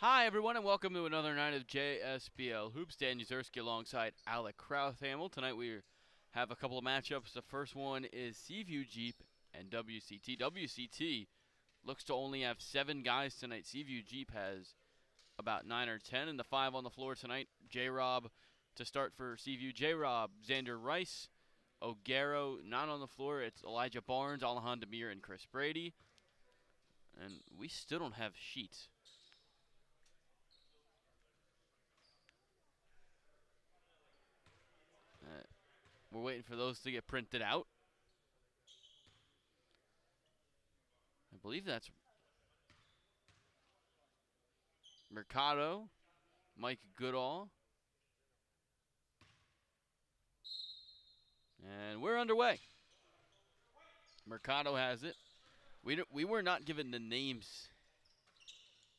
Hi, everyone, and welcome to another night of JSBL Hoops. Dan Uzerski alongside Alec Krauthamel. Tonight we have a couple of matchups. The first one is Seaview Jeep and WCT. WCT looks to only have 7 guys tonight. Seaview Jeep has about 9 or 10, and the 5 on the floor tonight. J-Rob to start for Seaview. J-Rob, Xander Rice, O'Garo, not on the floor. It's Elijah Barnes, Alahan Demir, and Chris Brady. And we still don't have sheets. We're waiting for those to get printed out. I believe that's Mercado, Mike Goodall. And we're underway. Mercado has it. We were not given the names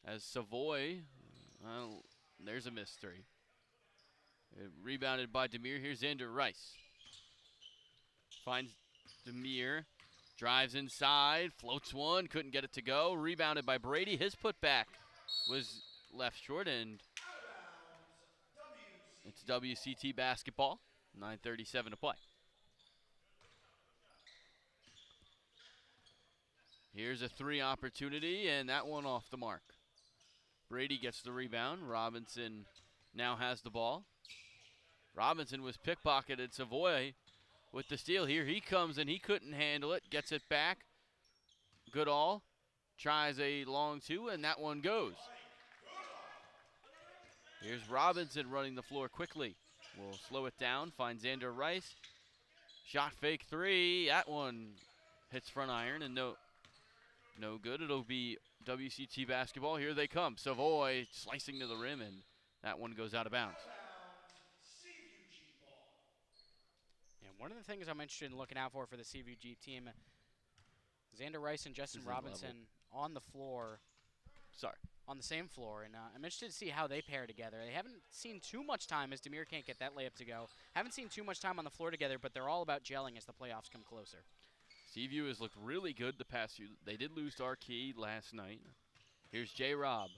as Savoy. Well, there's a mystery. Rebounded by Demir. Here's Xander Rice. Finds Demir. Drives inside. Floats one. Couldn't get it to go. Rebounded by Brady. His putback was left short, and it's WCT basketball. 9:37 to play. Here's a 3 opportunity, and that one off the mark. Brady gets the rebound. Robinson now has the ball. Robinson was pickpocketed. Savoy with the steal. Here he comes, and he couldn't handle it. Gets it back. Goodall tries a long 2, and that one goes. Here's Robinson running the floor quickly. We'll slow it down. Finds Xander Rice. Shot fake 3. That one hits front iron, and no good. It'll be WCT basketball. Here they come. Savoy slicing to the rim, and that one goes out of bounds. And one of the things I'm interested in looking out for the CVG team, Xander Rice and Justin Robinson on the floor. Sorry. On the same floor, and I'm interested to see how they pair together. They haven't seen too much time as Demir can't get that layup to go. Haven't seen too much time on the floor together, but they're all about gelling as the playoffs come closer. Seaview has looked really good the past few. They did lose to Arcade last night. Here's J-Rob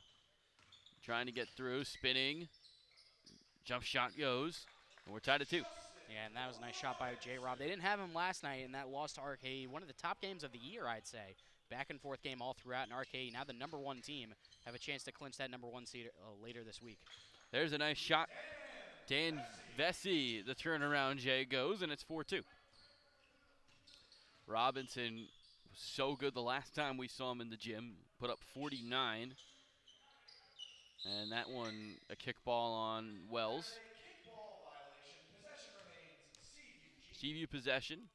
trying to get through, spinning. Jump shot goes, and we're tied at 2. Yeah, and that was a nice shot by J-Rob. They didn't have him last night in that loss to Arcade. One of the top games of the year, I'd say. Back and forth game all throughout, and Arcade, now the #1 team, have a chance to clinch that #1 seed later this week. There's a nice shot. Dan Vesey, the turnaround Jay goes, and it's 4-2. Robinson was so good the last time we saw him in the gym. Put up 49. And that one, a kickball on Wells. Seaview possession.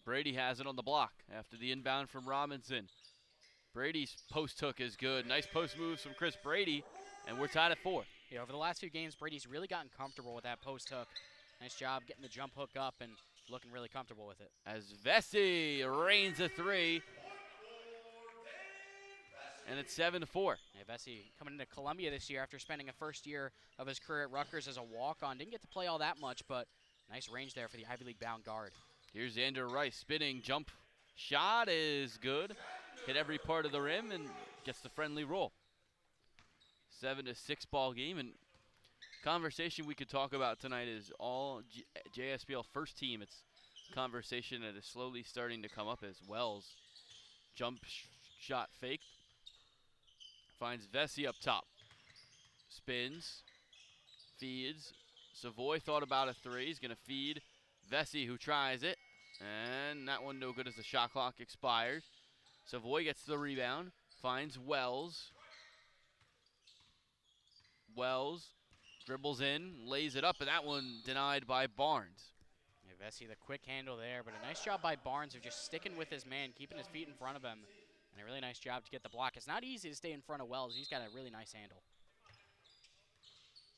Brady has it on the block after the inbound from Robinson. Brady's post hook is good. Nice post moves from Chris Brady, and we're tied at 4. Yeah, over the last few games, Brady's really gotten comfortable with that post hook. Nice job getting the jump hook up and looking really comfortable with it. As Vesey rains a 3. And it's 7-4. Yeah, Vesey coming into Columbia this year after spending a first year of his career at Rutgers as a walk-on. Didn't get to play all that much, but nice range there for the Ivy League-bound guard. Here's Xander Rice spinning. Jump shot is good. Hit every part of the rim and gets the friendly roll. 7-6 ball game. And conversation we could talk about tonight is all JSBL first team. It's conversation that is slowly starting to come up as Wells. Jump shot faked. Finds Vesey up top. Spins. Feeds. Savoy thought about a 3. He's going to feed Vesey, who tries it. And that one no good as the shot clock expires. Savoy gets the rebound. Finds Wells. Wells dribbles in, lays it up, and that one denied by Barnes. Yeah, Vesey, the quick handle there, but a nice job by Barnes of just sticking with his man, keeping his feet in front of him. And a really nice job to get the block. It's not easy to stay in front of Wells. He's got a really nice handle.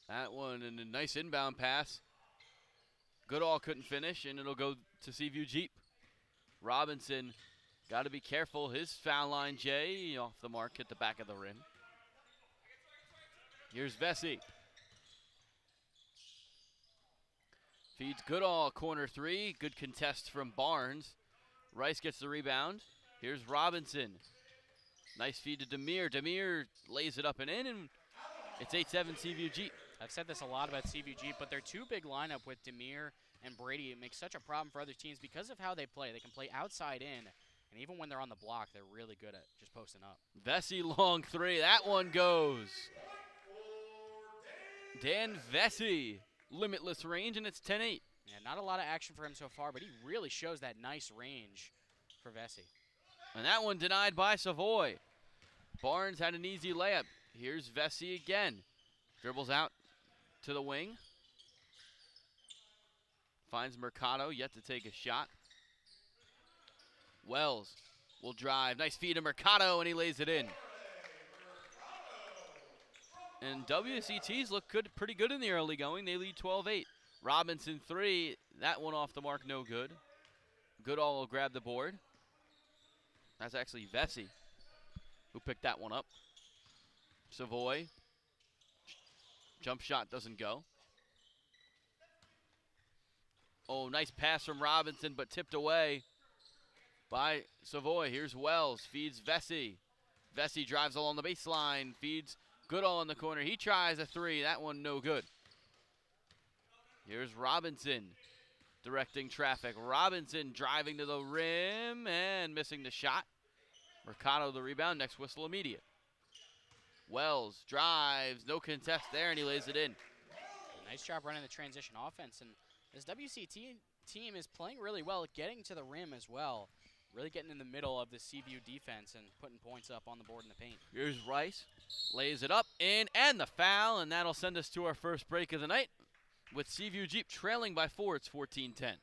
That one, and a nice inbound pass. Goodall couldn't finish, and it'll go to Seaview Jeep. Robinson got to be careful. His foul line, Jay, off the mark, hit the back of the rim. Here's Vesey. Feeds Goodall, corner 3. Good contest from Barnes. Rice gets the rebound. Here's Robinson. Nice feed to Demir. Demir lays it up and in, and it's 8-7 Seaview Jeep. I've said this a lot about CVG, but their two big lineup with Demir and Brady, it makes such a problem for other teams because of how they play. They can play outside in, and even when they're on the block, they're really good at just posting up. Vesey long three. That one goes. Dan Vesey, limitless range, and it's 10-8. Yeah, not a lot of action for him so far, but he really shows that nice range for Vesey. And that one denied by Savoy. Barnes had an easy layup. Here's Vesey again. Dribbles out to the wing. Finds Mercado, yet to take a shot. Wells will drive. Nice feed to Mercado, and he lays it in. And WCT's look good, pretty good in the early going. They lead 12-8. Robinson three. That one off the mark, no good. Goodall will grab the board. That's actually Vesey who picked that one up. Savoy. Jump shot doesn't go. Oh, nice pass from Robinson, but tipped away by Savoy. Here's Wells, feeds Vesey. Vesey drives along the baseline, feeds Goodall in the corner. He tries a three. That one no good. Here's Robinson directing traffic. Robinson driving to the rim and missing the shot. Mercado the rebound. Next whistle immediate. Wells drives. No contest there, and he lays it in. Nice job running the transition offense. And this WCT team is playing really well, getting to the rim as well. Really getting in the middle of the Seaview defense and putting points up on the board in the paint. Here's Rice. Lays it up, in, and the foul, and that'll send us to our first break of the night with Seaview Jeep trailing by 4. It's 14-10.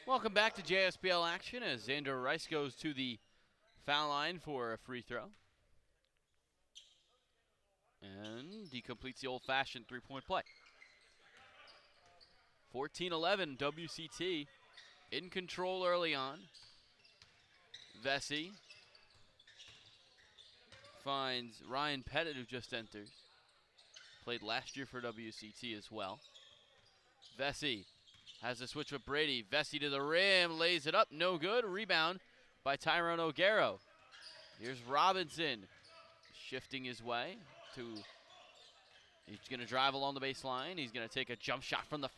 Welcome back to JSBL action as Xander Rice goes to the foul line for a free throw. And he completes the old-fashioned three-point play. 14-11, WCT in control early on. Vesey finds Ryan Pettit, who just enters. Played last year for WCT as well. Vesey has a switch with Brady. Vesey to the rim, lays it up, no good. Rebound by Tyrone O'Garo. Here's Robinson shifting his way to, he's gonna drive along the baseline. He's gonna take a jump shot from the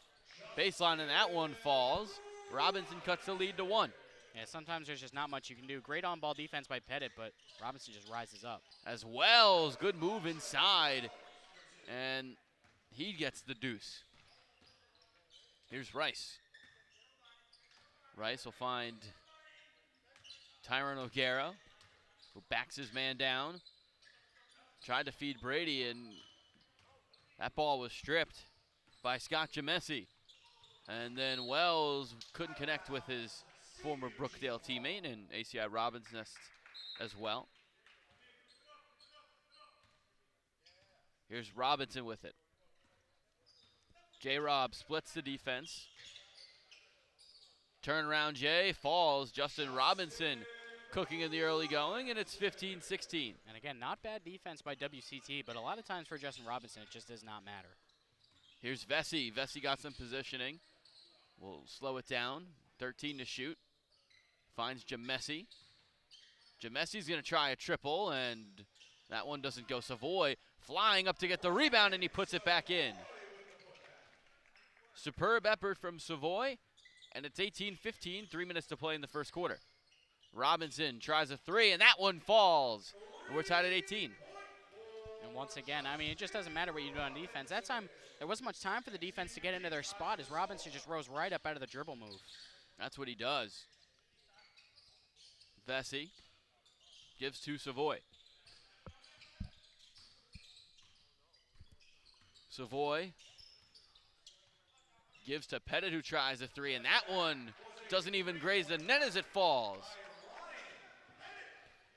baseline, and that one falls. Robinson cuts the lead to 1. Yeah, sometimes there's just not much you can do. Great on-ball defense by Pettit, but Robinson just rises up. As Wells, good move inside, and he gets the deuce. Here's Rice. Rice will find Tyrone O'Garo, who backs his man down. Tried to feed Brady, and that ball was stripped by Scott Jamesi. And then Wells couldn't connect with his former Brookdale teammate and ACI Robinson as well. Here's Robinson with it. J-Rob splits the defense. Turnaround Jay falls. Justin Robinson cooking in the early going, and it's 15-16. And again, not bad defense by WCT, but a lot of times for Justin Robinson, it just does not matter. Here's Vesey. Vesey got some positioning. We'll slow it down. 13 to shoot. Finds Jamesi. Jamesi's going to try a triple, and that one doesn't go. Savoy flying up to get the rebound, and he puts it back in. Superb effort from Savoy, and it's 18-15, 3 minutes to play in the first quarter. Robinson tries a three, and that one falls. And we're tied at 18. And once again, I mean, it just doesn't matter what you do on defense. That time, there wasn't much time for the defense to get into their spot as Robinson just rose right up out of the dribble move. That's what he does. Vesey gives to Savoy. Savoy gives to Pettit, who tries a three, and that one doesn't even graze the net as it falls.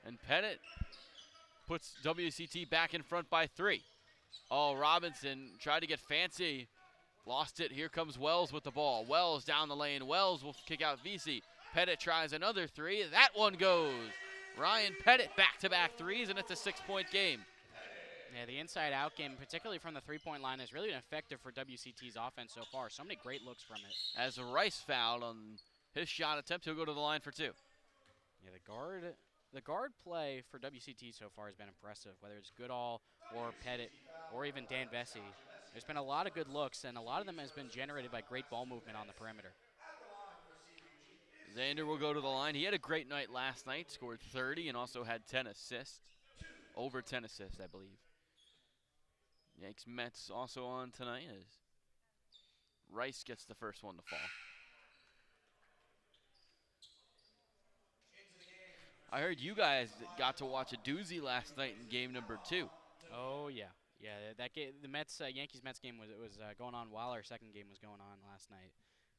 And Pettit puts WCT back in front by 3. Oh, Robinson tried to get fancy, lost it. Here comes Wells with the ball. Wells down the lane. Wells will kick out Vesey. Pettit tries another three. That one goes. Ryan Pettit back-to-back threes, and it's a 6-point game. Yeah, the inside-out game, particularly from the three-point line, has really been effective for WCT's offense so far. So many great looks from it. As Rice fouled on his shot attempt, he'll go to the line for 2. Yeah, the guard play for WCT so far has been impressive, whether it's Goodall or Pettit or even Dan Vesey. There's been a lot of good looks, and a lot of them has been generated by great ball movement on the perimeter. Xander will go to the line. He had a great night last night, scored 30 and also had 10 assists. Over 10 assists, I believe. Yanks Mets also on tonight as Rice gets the first one to fall. I heard you guys got to watch a doozy last night in game number 2. Oh yeah, that game, the Mets Yankees-Mets game was going on while our second game was going on last night,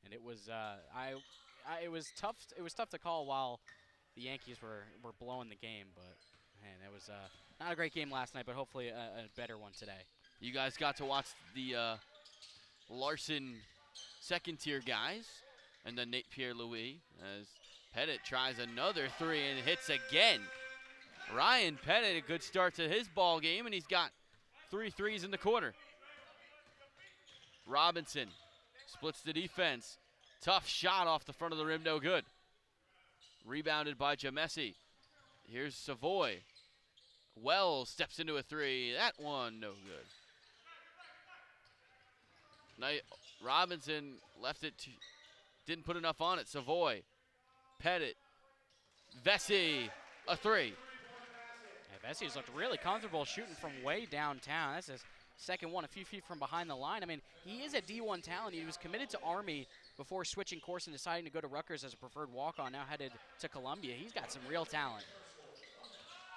and it was it was tough. It was tough to call while the Yankees were blowing the game, but man, it was not a great game last night, but hopefully a better one today. You guys got to watch the Larson second-tier guys, and then Nate Pierre-Louis as Pettit tries another three and hits again. Ryan Pettit, a good start to his ball game, and he's got 3 threes in the corner. Robinson splits the defense. Tough shot off the front of the rim, no good. Rebounded by Jamesi. Here's Savoy. Wells steps into a three. That one, no good. Robinson left it, didn't put enough on it. Savoy, Pettit, Vesey, a three. Yeah, Vesey's looked really comfortable shooting from way downtown. That's his second one, a few feet from behind the line. I mean, he is a D1 talent. He was committed to Army before switching course and deciding to go to Rutgers as a preferred walk-on, now headed to Columbia. He's got some real talent.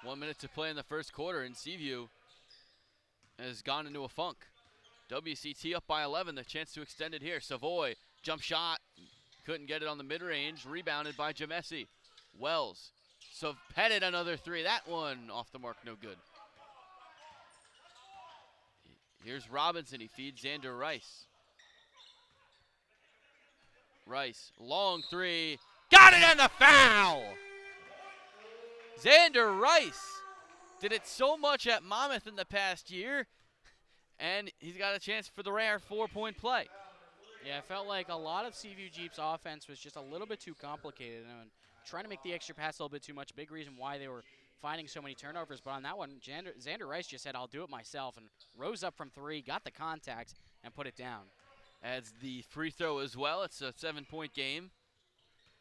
1 minute to play in the first quarter, and Seaview has gone into a funk. WCT up by 11, the chance to extend it here. Savoy, jump shot, couldn't get it on the mid-range, rebounded by Jamesi. Wells, so Pettit another three. That one off the mark, no good. Here's Robinson, he feeds Xander Rice. Rice, long three, got it and the foul! Xander Rice did it so much at Monmouth in the past year, and he's got a chance for the rare 4-point play. Yeah, it felt like a lot of Seaview Jeep's offense was just a little bit too complicated and trying to make the extra pass a little bit too much. Big reason why they were finding so many turnovers. But on that one, Xander Rice just said, I'll do it myself, and rose up from 3, got the contact, and put it down. Adds the free throw as well. It's a 7-point game.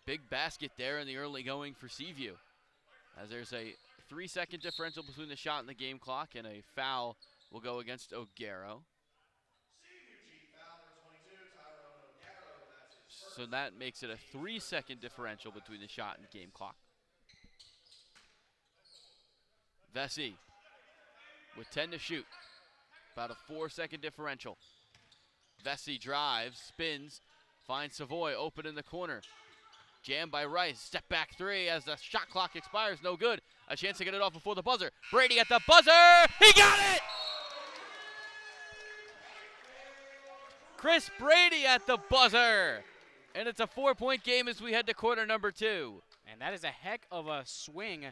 Big basket there in the early going for Seaview, as there's a 3-second differential between the shot and the game clock, and a foul will go against O'Garo. So that makes it a 3-second differential between the shot and game clock. Vesey with 10 to shoot. About a 4-second differential. Vesey drives, spins, finds Savoy open in the corner. Jammed by Rice, step back three as the shot clock expires, no good. A chance to get it off before the buzzer. Brady at the buzzer, he got it! Chris Brady at the buzzer. And it's a 4-point game as we head to quarter number 2. And that is a heck of a swing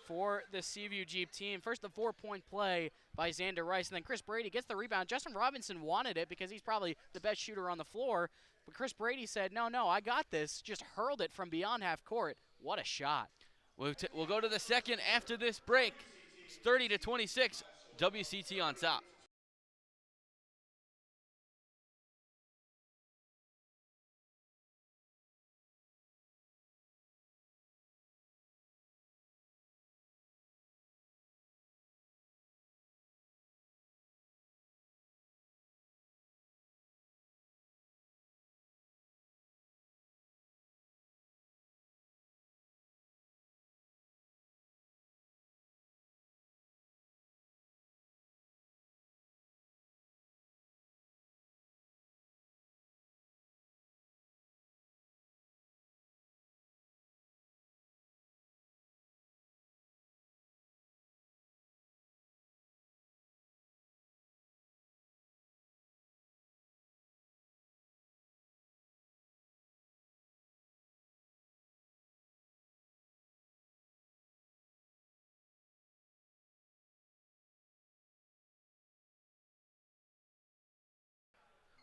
for the Seaview Jeep team. First, the 4-point play by Xander Rice, and then Chris Brady gets the rebound. Justin Robinson wanted it because he's probably the best shooter on the floor, but Chris Brady said, no, I got this. Just hurled it from beyond half court. What a shot. We'll go to the second after this break. It's 30-26, WCT on top.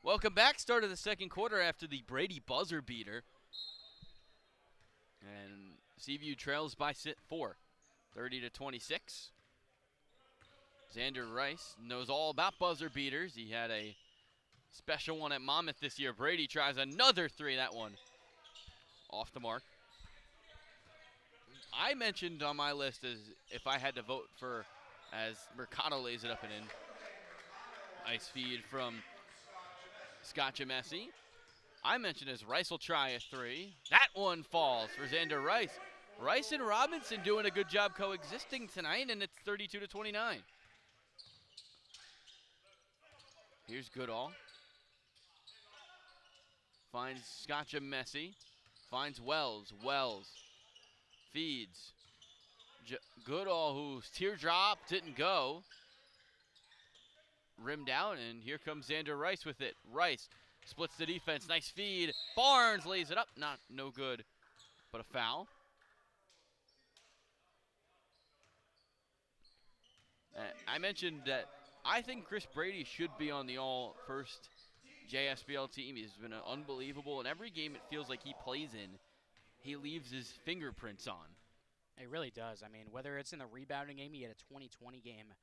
Welcome back. Start of the second quarter after the Brady buzzer beater. And Seaview trails by 4, 30-26. Xander Rice knows all about buzzer beaters. He had a special one at Monmouth this year. Brady tries another three. That one off the mark. I mentioned on my list as if I had to vote for as Mercado lays it up and in. Nice feed from Scott Jamesi. I mentioned as Rice will try a three. That one falls for Xander Rice. Rice and Robinson doing a good job coexisting tonight, and it's 32-29. Here's Goodall. Finds Scott Jamesi. Finds Wells. Wells feeds. Goodall, whose teardrop didn't go. Rimmed out, and here comes Xander Rice with it. Rice splits the defense. Nice feed. Barnes lays it up. No good, but a foul. I mentioned that I think Chris Brady should be on the all-first JSBL team. He's been unbelievable. In every game it feels like he plays in, he leaves his fingerprints on. It really does. I mean, whether it's in the rebounding game, he had a 20-20 game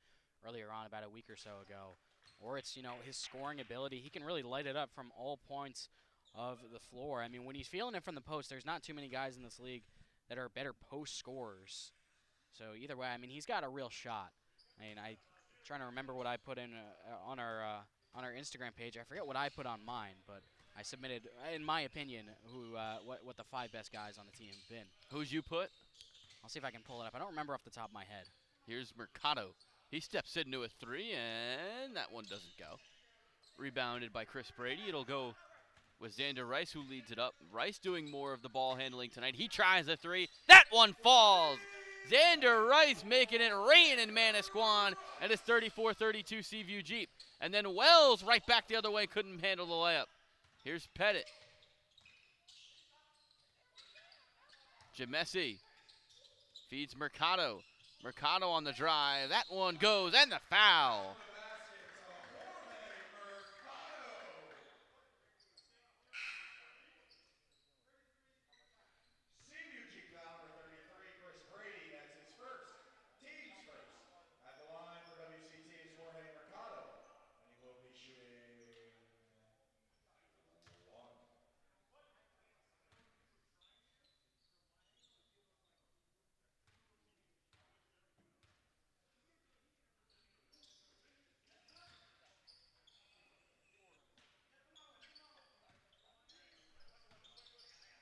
earlier on about a week or so ago, or it's, his scoring ability. He can really light it up from all points of the floor. I mean, when he's feeling it from the post, there's not too many guys in this league that are better post scorers. So either way, I mean, he's got a real shot. I mean, I'm trying to remember what I put in on our Instagram page. I forget what I put on mine, but I submitted, in my opinion, what the 5 best guys on the team have been. Who'd you put? I'll see if I can pull it up. I don't remember off the top of my head. Here's Mercado. He steps into a three, and that one doesn't go. Rebounded by Chris Brady. It'll go with Xander Rice, who leads it up. Rice doing more of the ball handling tonight. He tries a three. That one falls. Xander Rice making it rain in Manasquan, and it's 34-32 Seaview Jeep. And then Wells right back the other way, couldn't handle the layup. Here's Pettit. Jamesi feeds Mercado. Mercado on the drive. That one goes, and the foul.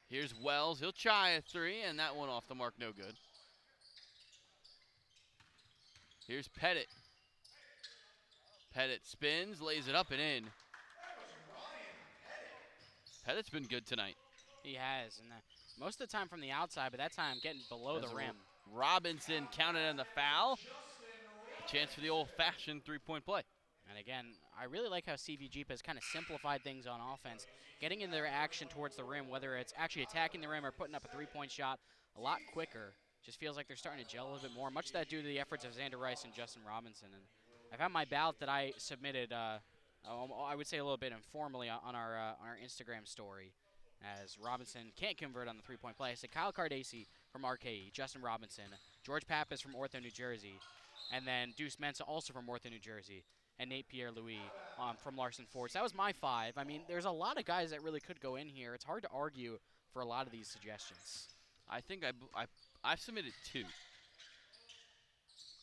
Here's Wells. He'll try a three, and that one off the mark, no good. Here's Pettit. Pettit spins, lays it up and in. Pettit's been good tonight. He has, and most of the time from the outside, but that time getting below the rim. Robinson counted on the foul. A chance for the old-fashioned three-point play. And again, I really like how CV Jeep has kind of simplified things on offense, getting in their action towards the rim, whether it's actually attacking the rim or putting up a three-point shot. a lot quicker. Just feels like they're starting to gel a little bit more. Much of that due to the efforts of Xander Rice and Justin Robinson. And I've had my ballot that I submitted, I would say a little bit informally on our Instagram story, as Robinson can't convert on the three-point play. I said Kyle Cardacci from RKE, Justin Robinson, George Pappas from Ortho, New Jersey, and then Deuce Mensa also from Ortho, New Jersey, and Nate Pierre-Louis from Larson Ford. So that was my 5. I mean, there's a lot of guys that really could go in here. It's hard to argue for a lot of these suggestions. I think I've submitted 2.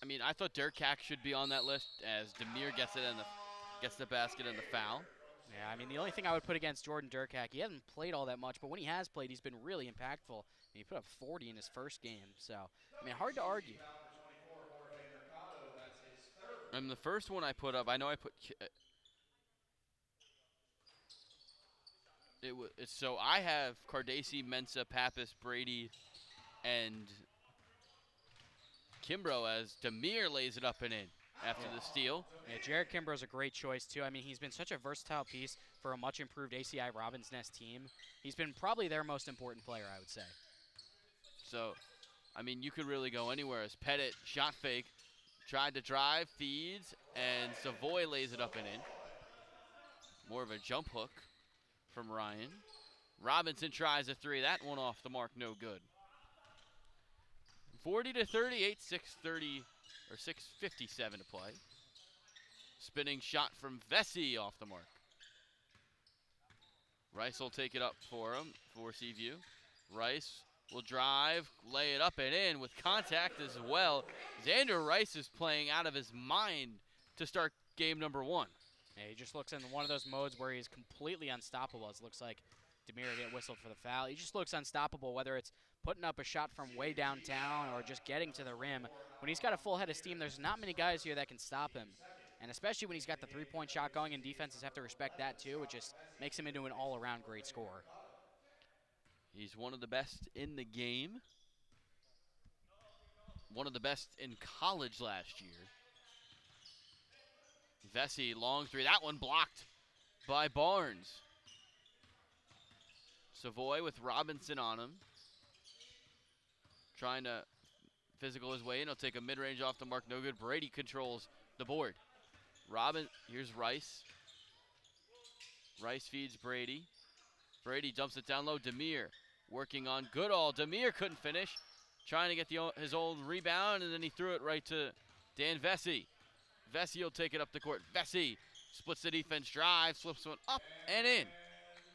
I mean, I thought Dirk Hack should be on that list as Demir gets the basket and the foul. Yeah, I mean, the only thing I would put against Jordan Durkak, he hasn't played all that much, but when he has played, he's been really impactful. I mean, he put up 40 in his first game, so, I mean, hard to argue. And the first one I put up, I know I put so I have Cardacci, Mensa, Pappas, Brady, and Kimbrough as Demir lays it up and in after the steal. Yeah, Jared Kimbrough's a great choice, too. I mean, he's been such a versatile piece for a much-improved ACI Robbins Nest team. He's been probably their most important player, I would say. So, I mean, you could really go anywhere as Pettit, shot fake, tried to drive, feeds, and Savoy lays it up and in. More of a jump hook from Ryan. Robinson tries a 3. That one off the mark, no good. 40-38, 6:30 or 6:57 to play. Spinning shot from Vesey off the mark. Rice will take it up for him for Seaview. Rice will drive, lay it up and in with contact as well. Xander Rice is playing out of his mind to start game number 1. Yeah, he just looks in one of those modes where he's completely unstoppable. It looks like Demir get whistled for the foul. He just looks unstoppable, whether it's putting up a shot from way downtown or just getting to the rim. When he's got a full head of steam, there's not many guys here that can stop him. And especially when he's got the three-point shot going, and defenses have to respect that too. It just makes him into an all-around great scorer. He's one of the best in the game. One of the best in college last year. Vesey, long 3. That one blocked by Barnes. Savoy with Robinson on him. Trying to physical his way in. He'll take a mid-range off the mark. No good. Brady controls the board. Here's Rice. Rice feeds Brady. Brady dumps it down low. Demir working on Goodall. Demir couldn't finish. Trying to get his old rebound, and then he threw it right to Dan Vesey. Vesey will take it up the court. Vesey splits the defense drive, slips one up and in.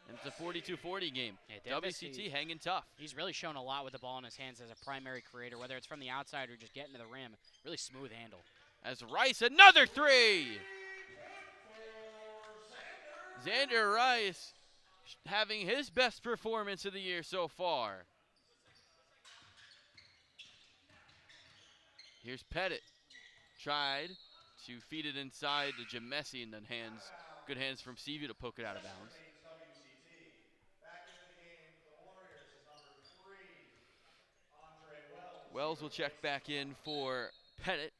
And it's a 42-40 game. Yeah, WCT hanging tough. He's really shown a lot with the ball in his hands as a primary creator, whether it's from the outside or just getting to the rim. Really smooth handle. As Rice, another 3! Xander Rice having his best performance of the year so far. Here's Pettit. Tried to feed it inside to Jamesi, and then good hands from Seaview to poke it out of bounds. Wells will check back in for Pettit.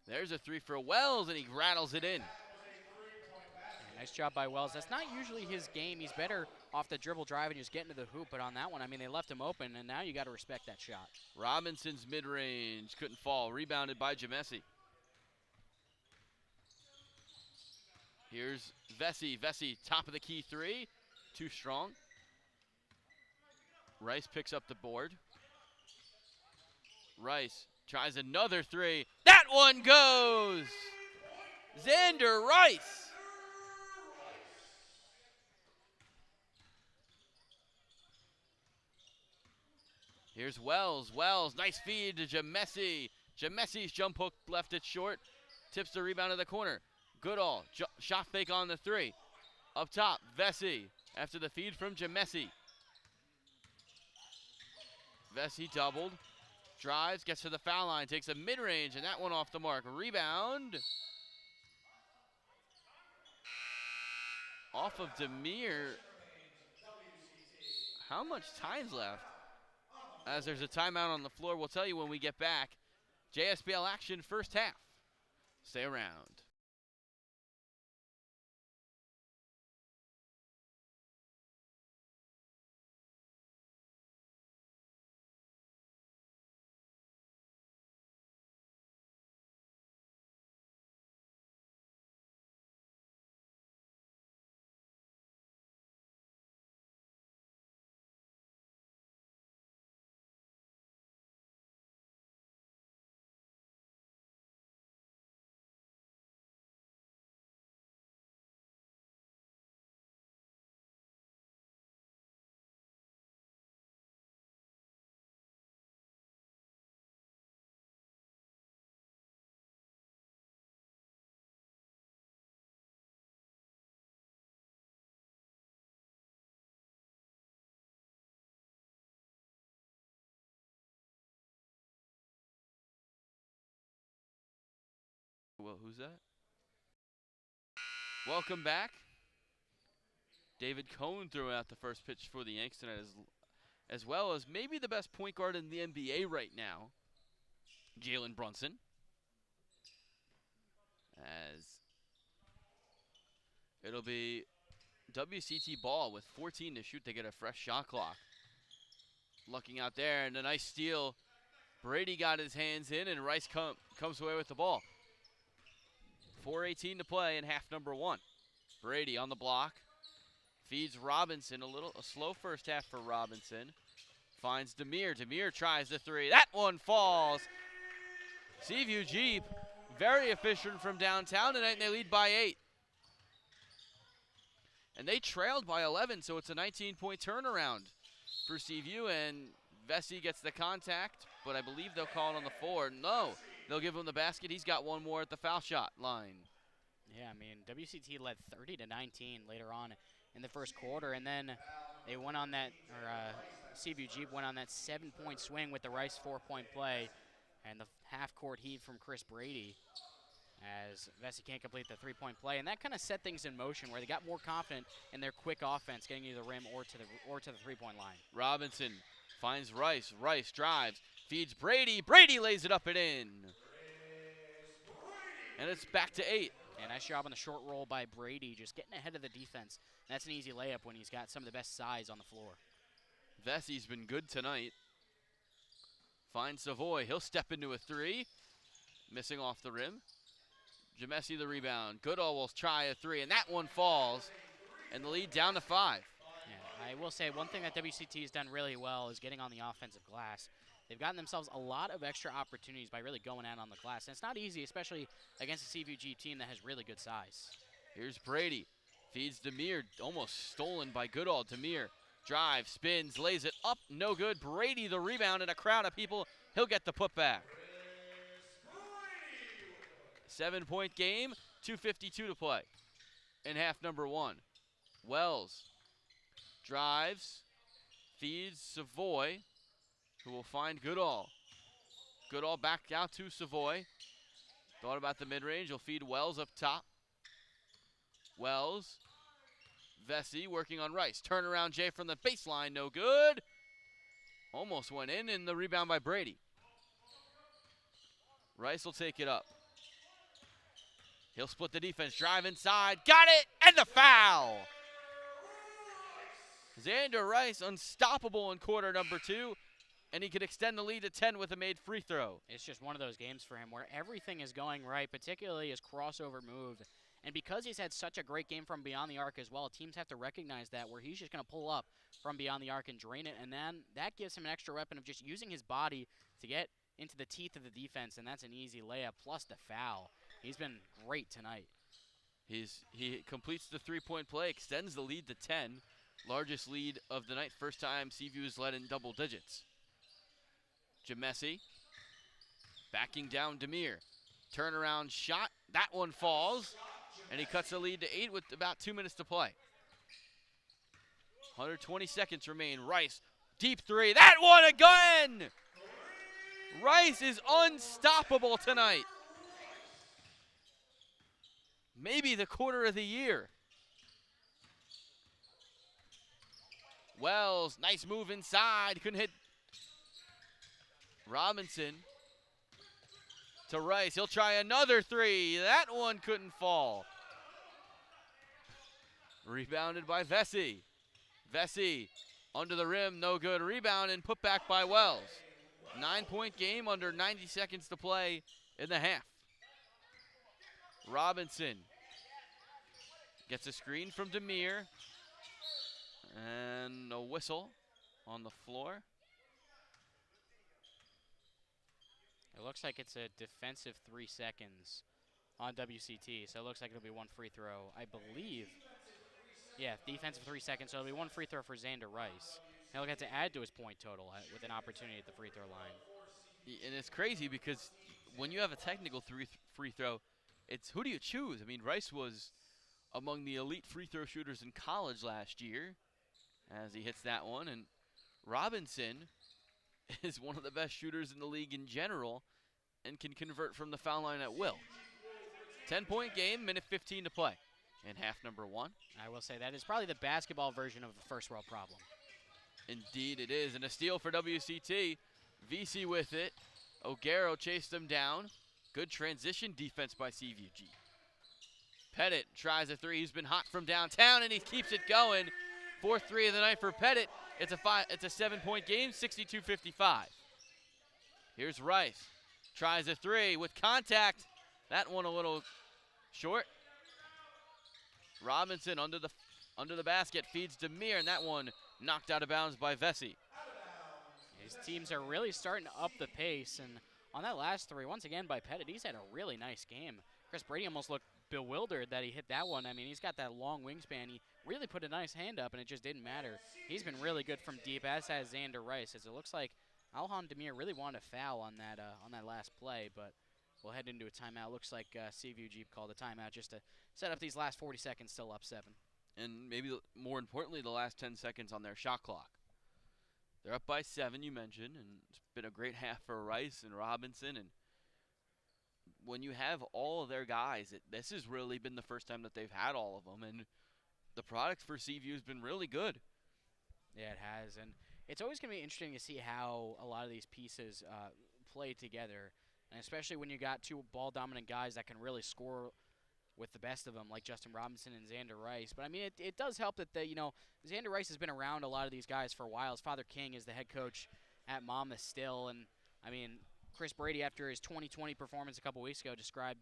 There's a 3 for Wells, and he rattles it in. Yeah, nice job by Wells. That's not usually his game. He's better off the dribble drive and just getting to the hoop, but on that one, I mean, they left him open, and now you got to respect that shot. Robinson's mid-range couldn't fall. Rebounded by Jamesi. Here's Vesey. Vesey, top of the key 3. Too strong. Rice picks up the board. Rice tries another 3. That one goes! Xander Rice! Here's Wells. Wells, nice feed to Jamesi. Jamesi's jump hook left it short. Tips the rebound to the corner. Goodall, shot fake on the 3. Up top, Vesey after the feed from Jamesi. Vesey doubled, drives, gets to the foul line, takes a mid-range, and that one off the mark. Rebound. Off of Demir. How much time's left? As there's a timeout on the floor, we'll tell you when we get back. JSBL action first half. Stay around. Well, who's that? Welcome back. David Cohn threw out the first pitch for the Yanks tonight, as well as maybe the best point guard in the NBA right now, Jalen Brunson. As it'll be WCT ball with 14 to shoot. They get a fresh shot clock. Looking out there, and a nice steal. Brady got his hands in, and Rice comes away with the ball. 4:18 to play in half number one. Brady on the block. Feeds Robinson a slow first half for Robinson. Finds Demir. Demir tries the three. That one falls. Seaview Jeep, very efficient from downtown tonight, and they lead by 8. And they trailed by 11, so it's a 19-point turnaround for Seaview, and Vesey gets the contact, but I believe they'll call it on the 4. No, they'll give him the basket. He's got one more at the foul shot line. Yeah, I mean, WCT led 30-19 later on in the first quarter, and then they went on that, Seaview Jeep went on that 7-point swing with the Rice 4-point play, and the half-court heave from Chris Brady as Vesey can't complete the 3-point play, and that kind of set things in motion where they got more confident in their quick offense, getting to the rim or to the 3-point line. Robinson finds Rice. Rice drives, feeds Brady. Brady lays it up and in. And it's back to 8. Yeah, nice job on the short roll by Brady, just getting ahead of the defense. And that's an easy layup when he's got some of the best size on the floor. Vesey's been good tonight. Finds Savoy. He'll step into a 3. Missing off the rim. Jamesi the rebound. Goodall will try a 3, and that one falls. And the lead down to 5. Yeah, I will say one thing that WCT has done really well is getting on the offensive glass. They've gotten themselves a lot of extra opportunities by really going out on the glass. And it's not easy, especially against a CVG team that has really good size. Here's Brady. Feeds Demir. Almost stolen by Goodall. Demir drives, spins, lays it up. No good. Brady the rebound, and a crowd of people. He'll get the putback. 7-point game. 2:52 to play in half number one. Wells drives. Feeds Savoy, who will find Goodall. Goodall back out to Savoy. Thought about the mid-range. He'll feed Wells up top. Wells. Vesey working on Rice. Turnaround Jay from the baseline. No good. Almost went in, and the rebound by Brady. Rice will take it up. He'll split the defense. Drive inside. Got it! And the foul! Xander Rice unstoppable in quarter number 2. And he could extend the lead to 10 with a made free throw. It's just one of those games for him where everything is going right, particularly his crossover move. And because he's had such a great game from beyond the arc as well, teams have to recognize that, where he's just going to pull up from beyond the arc and drain it. And then that gives him an extra weapon of just using his body to get into the teeth of the defense, and that's an easy layup, plus the foul. He's been great tonight. He completes the 3-point play, extends the lead to 10. Largest lead of the night. First time Seaview has led in double digits. Jamesi backing down Demir. Turnaround shot. That one falls. And he cuts the lead to 8 with about 2 minutes to play. 120 seconds remain. Rice, deep 3. That one again! Rice is unstoppable tonight. Maybe the quarter of the year. Wells, nice move inside. Couldn't hit. Robinson to Rice. He'll try another 3. That one couldn't fall. Rebounded by Vesey. Vesey under the rim, no good. Rebound and put back by Wells. 9-point game under 90 seconds to play in the half. Robinson gets a screen from Demir. And a whistle on the floor. It looks like it's a defensive 3 seconds on WCT, so it looks like it'll be one free throw, I believe. Yeah, defensive 3 seconds, so it'll be one free throw for Xander Rice. He'll get to add to his point total with an opportunity at the free throw line. And it's crazy because when you have a technical free throw, it's who do you choose? I mean, Rice was among the elite free throw shooters in college last year as he hits that one. And Robinson is one of the best shooters in the league in general and can convert from the foul line at will. 10-point game, minute 15 to play in half number 1. I will say that is probably the basketball version of the first world problem. Indeed it is, and a steal for WCT. VC with it. O'Garo chased them down. Good transition defense by CVG. Pettit tries a 3. He's been hot from downtown, and he keeps it going. 4th 3 of the night for Pettit. It's a 7-point game, 62-55. Here's Rice. Tries a 3 with contact. That one a little short. Robinson under the basket feeds Demir, and that one knocked out of bounds by Vesey. These teams are really starting to up the pace, and on that last 3, once again by Pettit, he's had a really nice game. Chris Brady almost looked bewildered that he hit that one. I mean, he's got that long wingspan. He really put a nice hand up, and it just didn't matter. He's been really good from deep, as has Xander Rice, as it looks like Alhan Demir really wanted a foul on that last play, but we'll head into a timeout. Looks like CVG called a timeout just to set up these last 40 seconds, still up 7. And maybe more importantly, the last 10 seconds on their shot clock. They're up by 7, you mentioned, and it's been a great half for Rice and Robinson. And when you have all of their guys, this has really been the first time that they've had all of them, and the product for Seaview has been really good. Yeah, it has, and it's always going to be interesting to see how a lot of these pieces play together, and especially when you got 2 ball-dominant guys that can really score with the best of them, like Justin Robinson and Xander Rice. But, I mean, it does help that, Xander Rice has been around a lot of these guys for a while. His father, King, is the head coach at Monmouth still. And, I mean, Chris Brady, after his 2020 performance a couple weeks ago, described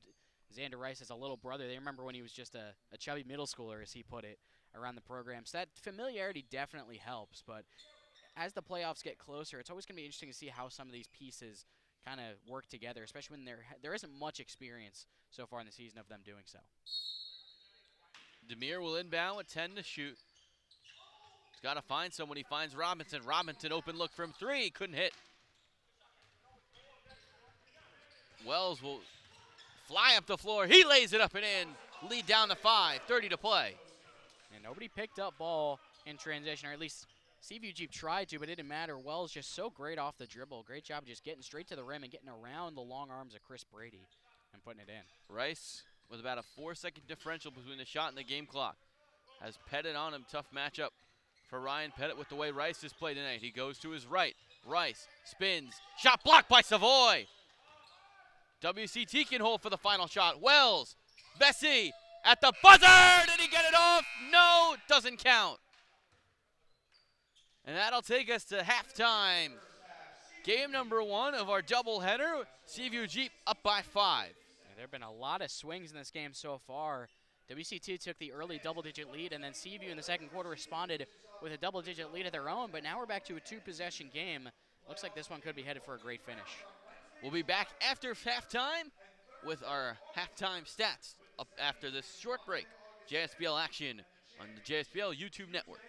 Xander Rice as a little brother. They remember when he was just a chubby middle schooler, as he put it, around the program. So that familiarity definitely helps. But as the playoffs get closer, it's always going to be interesting to see how some of these pieces kind of work together, especially when there isn't much experience so far in the season of them doing so. Demir will inbound with 10 to shoot. He's got to find someone. He finds Robinson. Robinson open look from 3. Couldn't hit. Wells will fly up the floor. He lays it up and in. Lead down to 5. 30 to play. And nobody picked up ball in transition, or at least Seaview Jeep tried to, but it didn't matter. Wells just so great off the dribble. Great job just getting straight to the rim and getting around the long arms of Chris Brady and putting it in. Rice with about a 4-second differential between the shot and the game clock. Has Pettit on him. Tough matchup for Ryan Pettit with the way Rice has played tonight. He goes to his right. Rice spins. Shot blocked by Savoy. WCT can hold for the final shot. Wells. Vesey at the buzzer. Did he get it off? No, doesn't count. And that'll take us to halftime. Game number 1 of our doubleheader. Seaview Jeep up by 5. There have been a lot of swings in this game so far. WCT took the early double-digit lead, and then Seaview in the second quarter responded with a double-digit lead of their own, but now we're back to a 2-possession game. Looks like this one could be headed for a great finish. We'll be back after halftime with our halftime stats up after this short break. JSBL action on the JSBL YouTube network.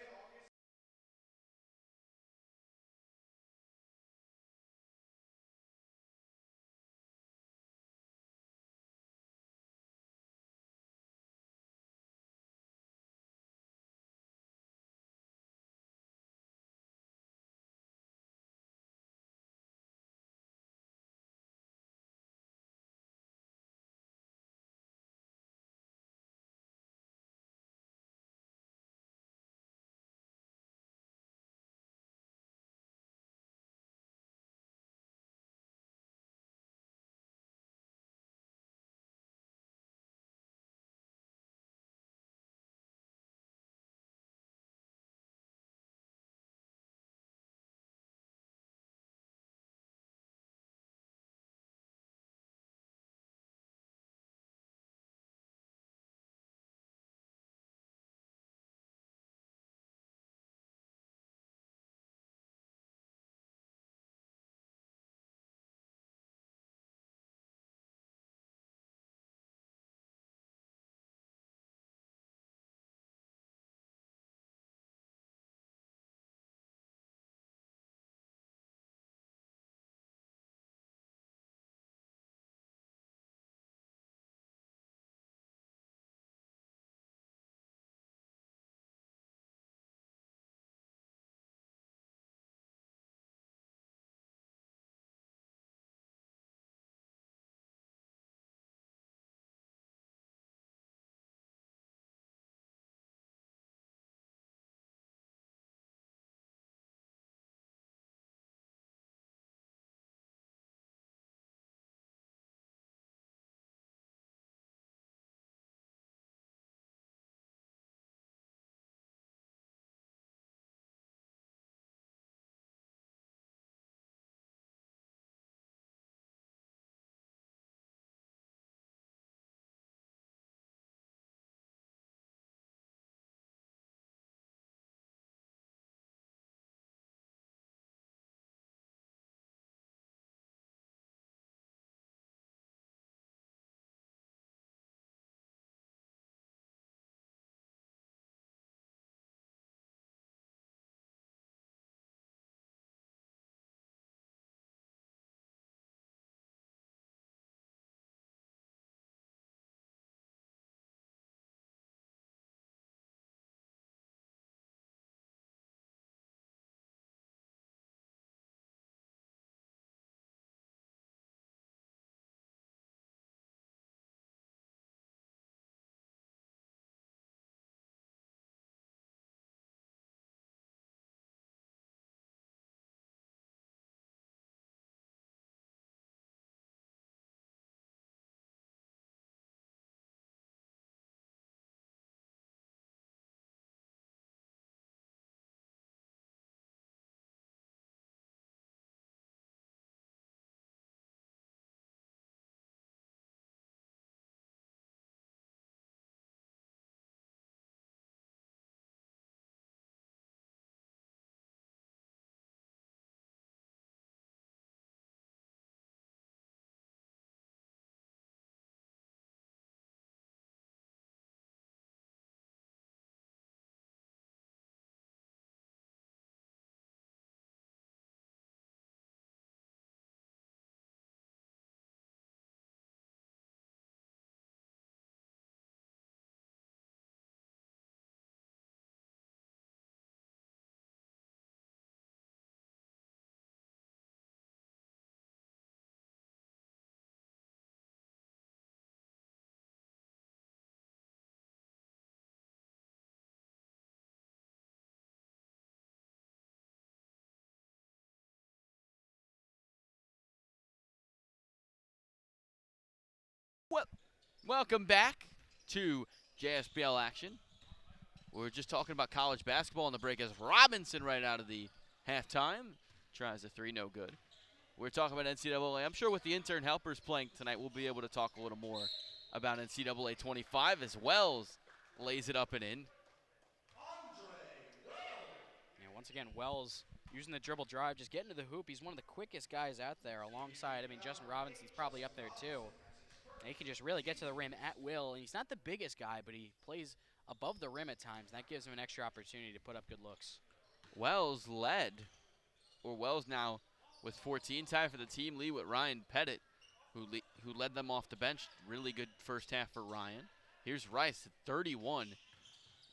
Welcome back to JSBL action. We're just talking about college basketball on the break as Robinson right out of the halftime tries a three, no good. We're talking about NCAA. I'm sure with the intern helpers playing tonight, we'll be able to talk a little more about NCAA 25 as Wells lays it up and in. Yeah, once again, Wells using the dribble drive, just getting to the hoop. He's one of the quickest guys out there alongside, Justin Robinson's probably up there too. And he can just really get to the rim at will. And he's not the biggest guy, but he plays above the rim at times. And that gives him an extra opportunity to put up good looks. Wells now with 14, tied for the team lead with Ryan Pettit, who led them off the bench. Really good first half for Ryan. Here's Rice at 31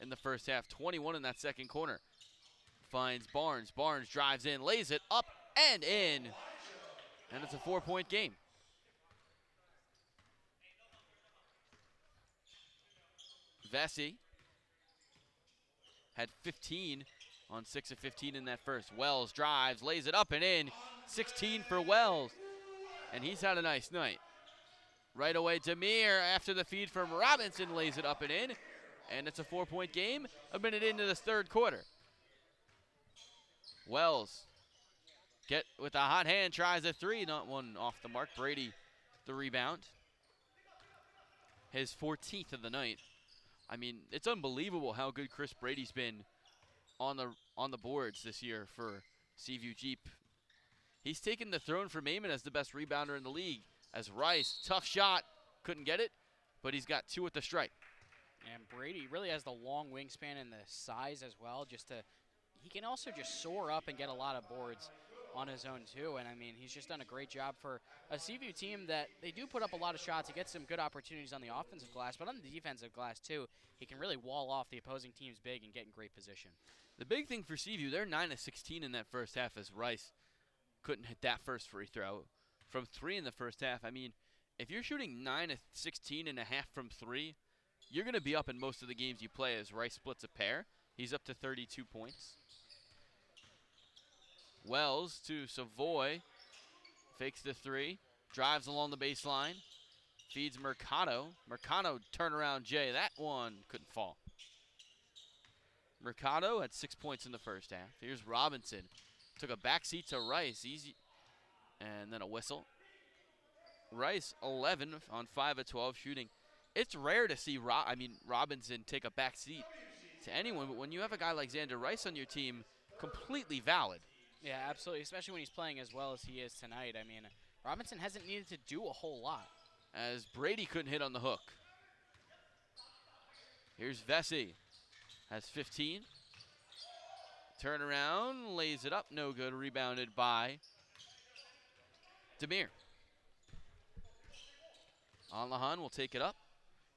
in the first half, 21 in that second corner. Finds Barnes. Barnes drives in, lays it up and in. And it's a 4-point game. Vesey had 15 on 6 of 15 in that first. Wells drives, lays it up and in. 16 for Wells. And he's had a nice night. Right away, Demir, after the feed from Robinson, lays it up and in. And it's a 4-point game, a minute into this third quarter. Wells, get with a hot hand, tries a three, not one off the mark. Brady, the rebound. His 14th of the night. It's unbelievable how good Chris Brady's been on the boards this year for Seaview Jeep. He's taken the throne from Amon as the best rebounder in the league. As Rice, tough shot, couldn't get it, but he's got 2 at the strike. And Brady really has the long wingspan and the size as well. He can also just soar up and get a lot of boards on his own too. And he's just done a great job for a Seaview team that they do put up a lot of shots. He gets some good opportunities on the offensive glass, but on the defensive glass too, he can really wall off the opposing team's big and get in great position. The big thing for Seaview, they're 9 of 16 in that first half as Rice couldn't hit that first free throw. From 3 in the first half, if you're shooting 9 of 16 and a half from 3, you're going to be up in most of the games you play as Rice splits a pair. He's up to 32 points. Wells to Savoy, fakes the 3, drives along the baseline, feeds Mercado. Mercado turnaround Jay, that one couldn't fall. Mercado had 6 points in the first half. Here's Robinson, took a backseat to Rice, easy, and then a whistle. Rice 11 on 5 of 12 shooting. It's rare to see Robinson take a backseat to anyone, but when you have a guy like Xander Rice on your team, completely valid. Yeah, absolutely, especially when he's playing as well as he is tonight. Robinson hasn't needed to do a whole lot. As Brady couldn't hit on the hook. Here's Vesey, has 15. Turnaround, lays it up, no good, rebounded by Demir. Alahan will take it up,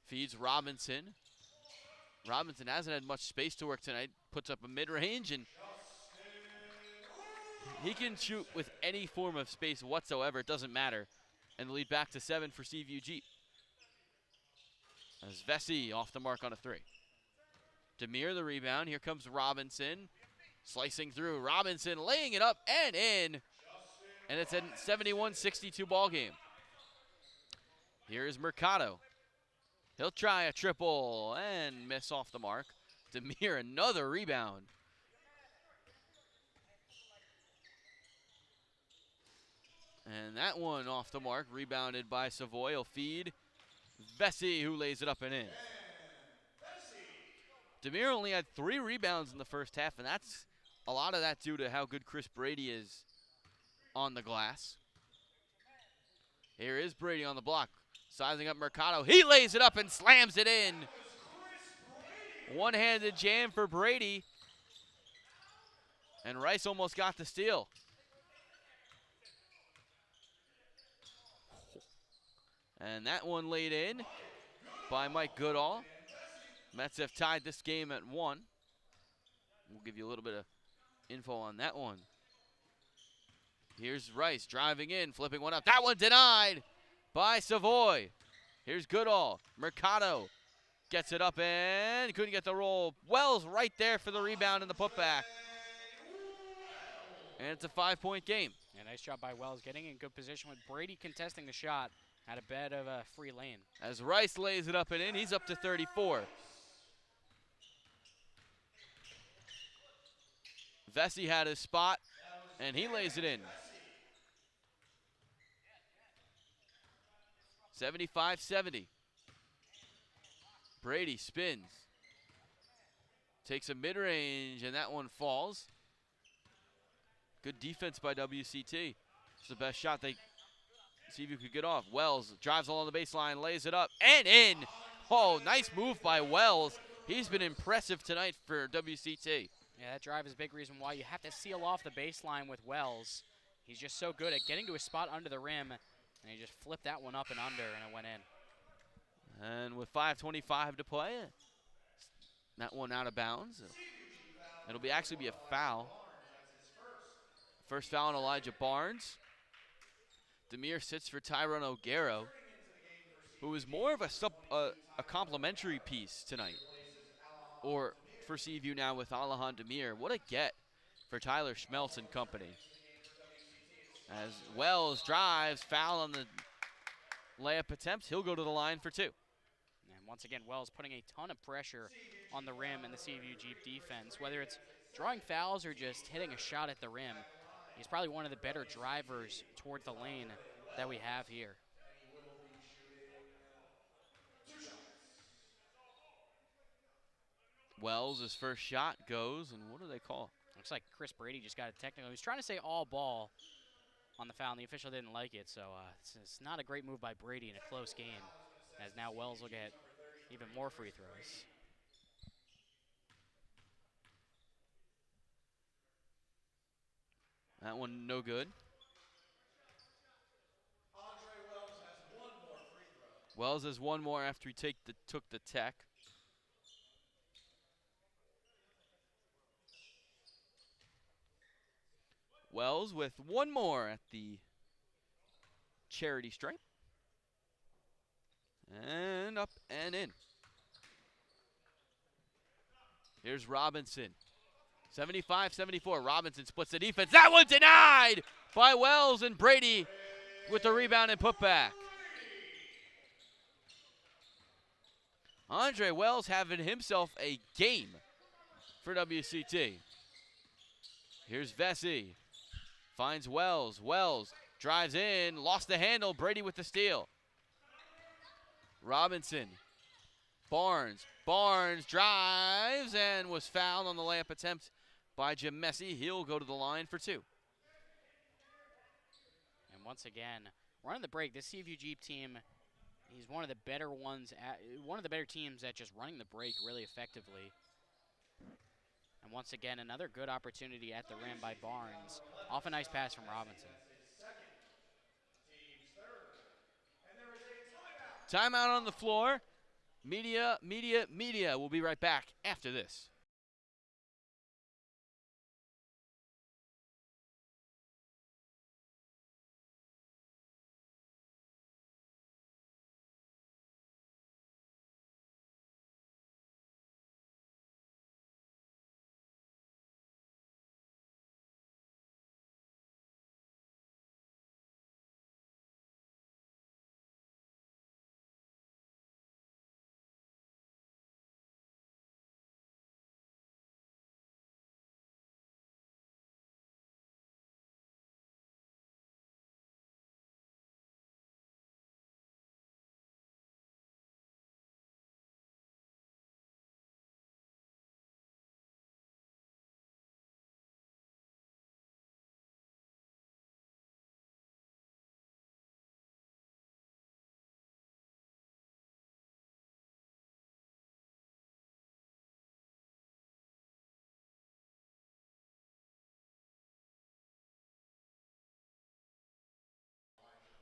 feeds Robinson. Robinson hasn't had much space to work tonight, puts up a mid-range, and he can shoot with any form of space whatsoever. It doesn't matter. And the lead back to 7 for Seaview Jeep. As Vesey off the mark on a 3. Demir the rebound. Here comes Robinson. Slicing through. Robinson laying it up and in. And it's a 71-62 ball game. Here is Mercado. He'll try a triple and miss off the mark. Demir another rebound. And that one off the mark, rebounded by Savoy. He'll feed Vesey, who lays it up and in. Demir only had 3 rebounds in the first half, and that's a lot of that due to how good Chris Brady is on the glass. Here is Brady on the block, sizing up Mercado. He lays it up and slams it in. One-handed jam for Brady. And Rice almost got the steal. And that one laid in by Mike Goodall. Mets have tied this game at 1. We'll give you a little bit of info on that one. Here's Rice driving in, flipping one up. That one denied by Savoy. Here's Goodall. Mercado gets it up and couldn't get the roll. Wells right there for the rebound and the putback. And it's a 5-point game. Yeah, nice job by Wells getting in good position with Brady contesting the shot. Had a bit of a free lane. As Rice lays it up and in, he's up to 34. Vesey had his spot, and he lays it in. 75-70. Brady spins. Takes a mid-range, and that one falls. Good defense by WCT. It's the best shot they see if you could get off. Wells drives along the baseline, lays it up, and in. Oh, nice move by Wells. He's been impressive tonight for WCT. Yeah, that drive is a big reason why you have to seal off the baseline with Wells. He's just so good at getting to a spot under the rim, and he just flipped that one up and under, and it went in. And with 5:25 to play, that one out of bounds. It'll actually be a foul. First foul on Elijah Barnes. Demir sits for Tyrone O'Garo, who is more of a complimentary piece tonight. Or for Seaview now with Alahan Demir. What a get for Tyler Schmeltz and company. As Wells drives, foul on the layup attempt. He'll go to the line for 2. And once again, Wells putting a ton of pressure on the rim and the Seaview Jeep defense. Whether it's drawing fouls or just hitting a shot at the rim, he's probably one of the better drivers toward the lane that we have here. Wells, his first shot goes, and what do they call? Looks like Chris Brady just got a technical. He was trying to say all ball on the foul, and the official didn't like it, so it's not a great move by Brady in a close game, as now Wells will get even more free throws. That one no good. Wells has one more after he took the tech. Wells with one more at the charity stripe. And up and in. Here's Robinson. 75-74. Robinson splits the defense. That one denied by Wells, and Brady with the rebound and putback. Andre Wells having himself a game for WCT. Here's Vesey. Finds Wells. Wells drives in, lost the handle. Brady with the steal. Robinson. Barnes. Barnes drives and was fouled on the layup attempt by Jim Messi. He'll go to the line for 2. And once again, running the break, this Seaview Jeep team, he's one of the better teams at just running the break really effectively. And once again, another good opportunity at the rim by Barnes. Off a nice pass from Robinson. Timeout on the floor. Media. We'll be right back after this.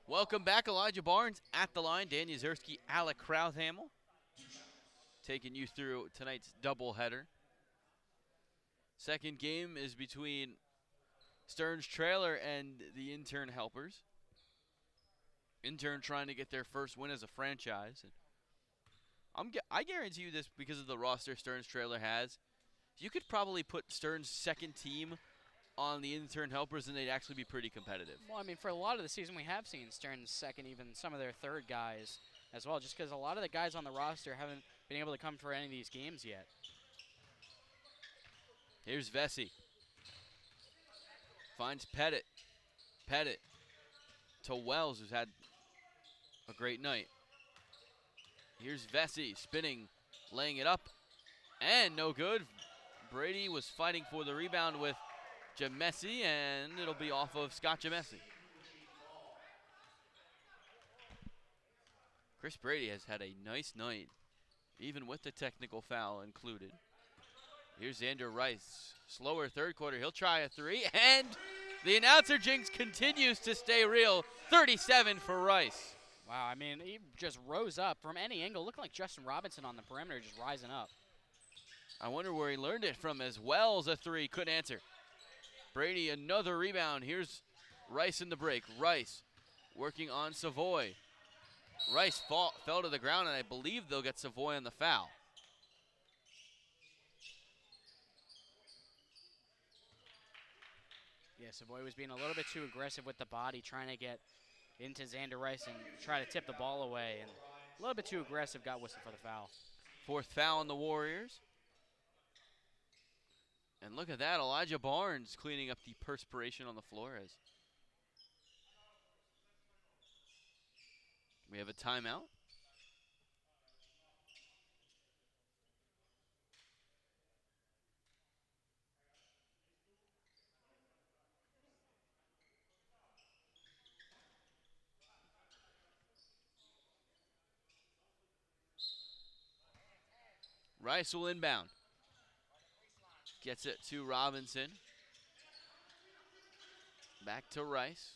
Welcome back, Elijah Barnes at the line. Dan Yuzerski, Alec Krauthamel, taking you through tonight's doubleheader. Second game is between Stearns Trailer and the Intern Helpers. Intern trying to get their first win as a franchise. I guarantee you this, because of the roster Stearns Trailer has, you could probably put Stearns' second team on the intern helpers, and they'd actually be pretty competitive. Well, I mean, for a lot of the season, we have seen Stern's second, even some of their third guys as well, just because a lot of the guys on the roster haven't been able to come for any of these games yet. Here's Vesey. Finds Pettit. Pettit to Wells, who's had a great night. Here's Vesey spinning, laying it up, and no good. Brady was fighting for the rebound with Jamesi, and it'll be off of Scott Jamesi. Chris Brady has had a nice night, even with the technical foul included. Here's Xander Rice. Slower third quarter. He'll try a three, and the announcer jinx continues to stay real. 37 for Rice. Wow, I mean, he just rose up from any angle, looking like Justin Robinson on the perimeter, just rising up. I wonder where he learned it from, as Wells a three, couldn't answer. Brady, another rebound. Here's Rice in the break. Rice working on Savoy. Rice fell to the ground, and I believe they'll get Savoy on the foul. Yeah, Savoy was being a little bit too aggressive with the body, trying to get into Xander Rice and try to tip the ball away. And a little bit too aggressive, got whistled for the foul. Fourth foul on the Warriors. And look at that, Elijah Barnes cleaning up the perspiration on the floor as we have a timeout. Rice will inbound. Gets it to Robinson. Back to Rice.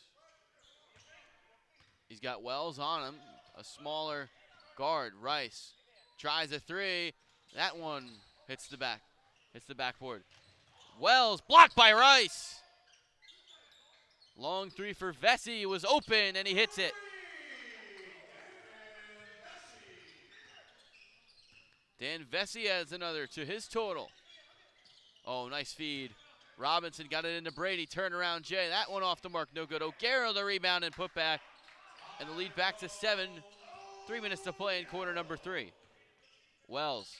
He's got Wells on him, a smaller guard. Rice tries a three. That one hits the backboard. Wells blocked by Rice. Long three for Vesey, was open and he hits it. Dan Vesey adds another to his total. Oh, nice feed. Robinson got it into Brady. Turnaround Jay. That one off the mark. No good. O'Gara the rebound and put back. And the lead back to 7. 3 minutes to play in quarter number 3. Wells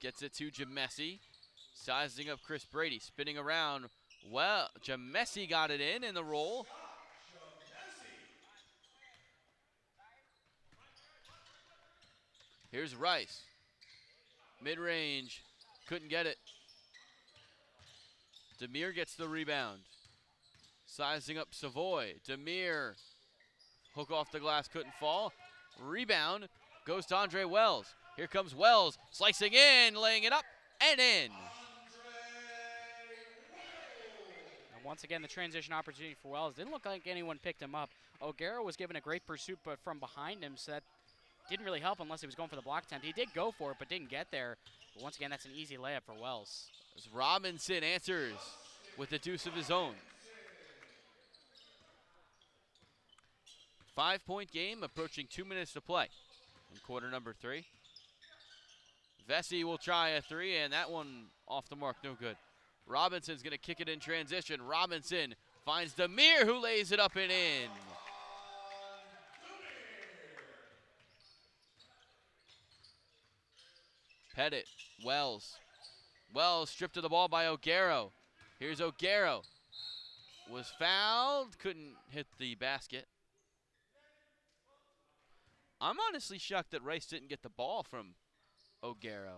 gets it to Jamesi. Sizing up Chris Brady. Spinning around. Well, Jamesi got it in the roll. Here's Rice. Mid-range, couldn't get it. Demir gets the rebound. Sizing up Savoy. Demir, hook off the glass, couldn't fall. Rebound goes to Andre Wells. Here comes Wells, slicing in, laying it up, and in. And once again, the transition opportunity for Wells. Didn't look like anyone picked him up. O'Gara was given a great pursuit, but from behind him, so that didn't really help unless he was going for the block attempt. He did go for it, but didn't get there. But once again, that's an easy layup for Wells. As Robinson answers with a deuce of his own. 5-point game, approaching 2 minutes to play in quarter number 3. Vesey will try a three, and that one off the mark, no good. Robinson's going to kick it in transition. Robinson finds Demir, who lays it up and in. Pettit, Wells. Wells stripped of the ball by O'Gara. Here's O'Gara. Was fouled, couldn't hit the basket. I'm honestly shocked that Rice didn't get the ball from O'Gara.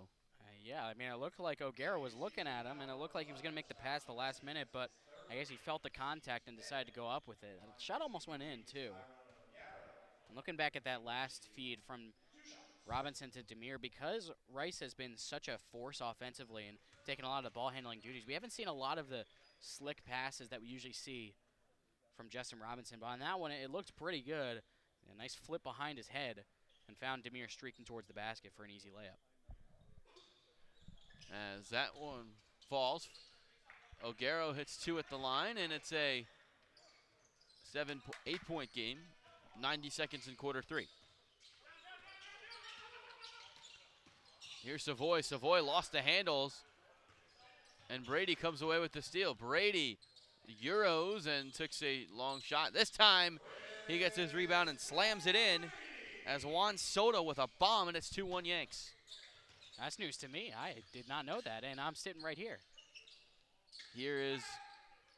Yeah, I mean, it looked like O'Gara was looking at him, and it looked like he was going to make the pass the last minute, but I guess he felt the contact and decided to go up with it. The shot almost went in, too. And looking back at that last feed from Robinson to Demir, because Rice has been such a force offensively and taking a lot of the ball handling duties, we haven't seen a lot of the slick passes that we usually see from Justin Robinson. But on that one, it looked pretty good. A nice flip behind his head and found Demir streaking towards the basket for an easy layup. As that one falls, O'Gara hits 2 at the line, and it's a 8-point game, 90 seconds in quarter 3. Here's Savoy. Savoy lost the handles. And Brady comes away with the steal. Brady Euros and takes a long shot. This time he gets his rebound and slams it in as Juan Soto with a bomb, and it's 2-1 Yanks. That's news to me. I did not know that, and I'm sitting right here. Here is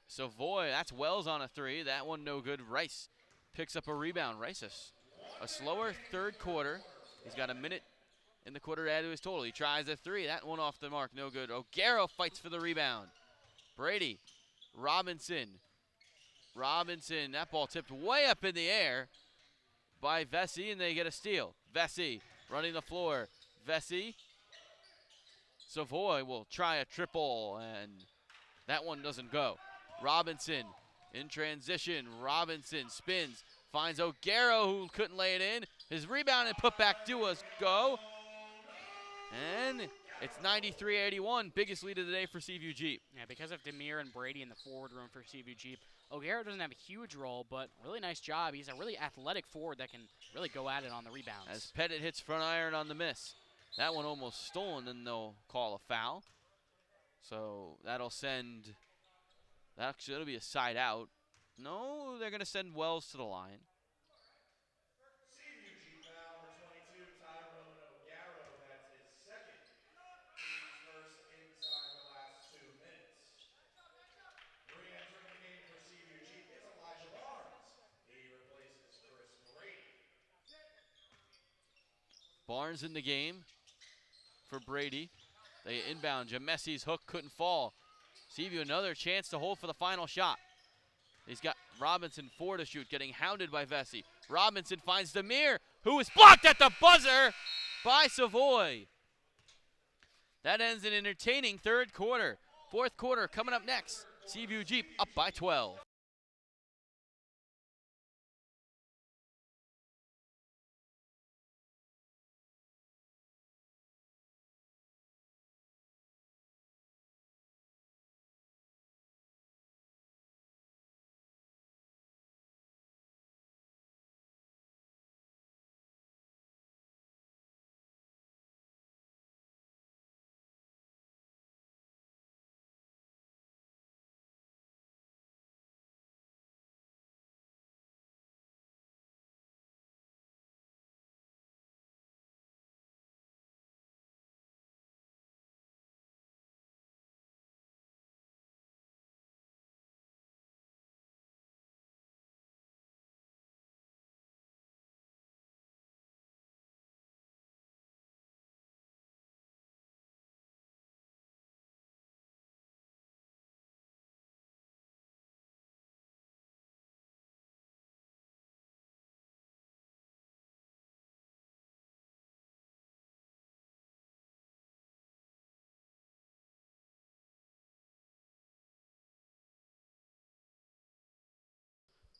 Savoy. That's Wells on a three. That one no good. Rice picks up a rebound. Rice a slower third quarter. He's got a minute in the quarter to add to his total. He tries a three. That one off the mark. No good. O'Gara fights for the rebound. Brady. Robinson. That ball tipped way up in the air by Vesey, and they get a steal. Vesey running the floor. Vesey. Savoy will try a triple, and that one doesn't go. Robinson in transition. Robinson spins, finds O'Gara, who couldn't lay it in. His rebound and putback do us go. And it's 93-81, biggest lead of the day for Seaview Jeep. Yeah, because of Demir and Brady in the forward room for Seaview Jeep, O'Gara doesn't have a huge role, but really nice job. He's a really athletic forward that can really go at it on the rebounds. As Pettit hits front iron on the miss. That one almost stolen, then they'll call a foul. So that'll be a side out. No, they're going to send Wells to the line. Seaview Jeep foul number 22, Tyrone O'Gara. That's his second. Team's first inside the last 2 minutes. Re-entering the game for Seaview Jeep is Elijah Barnes. He replaces Chris Brady. Barnes in the game for Brady. They inbound. Jamessi's hook couldn't fall. Seaview another chance to hold for the final shot. He's got Robinson 4 to shoot, getting hounded by Vesey. Robinson finds Demir, who is blocked at the buzzer by Savoy. That ends an entertaining third quarter. Fourth quarter coming up next. Seaview Jeep up by 12.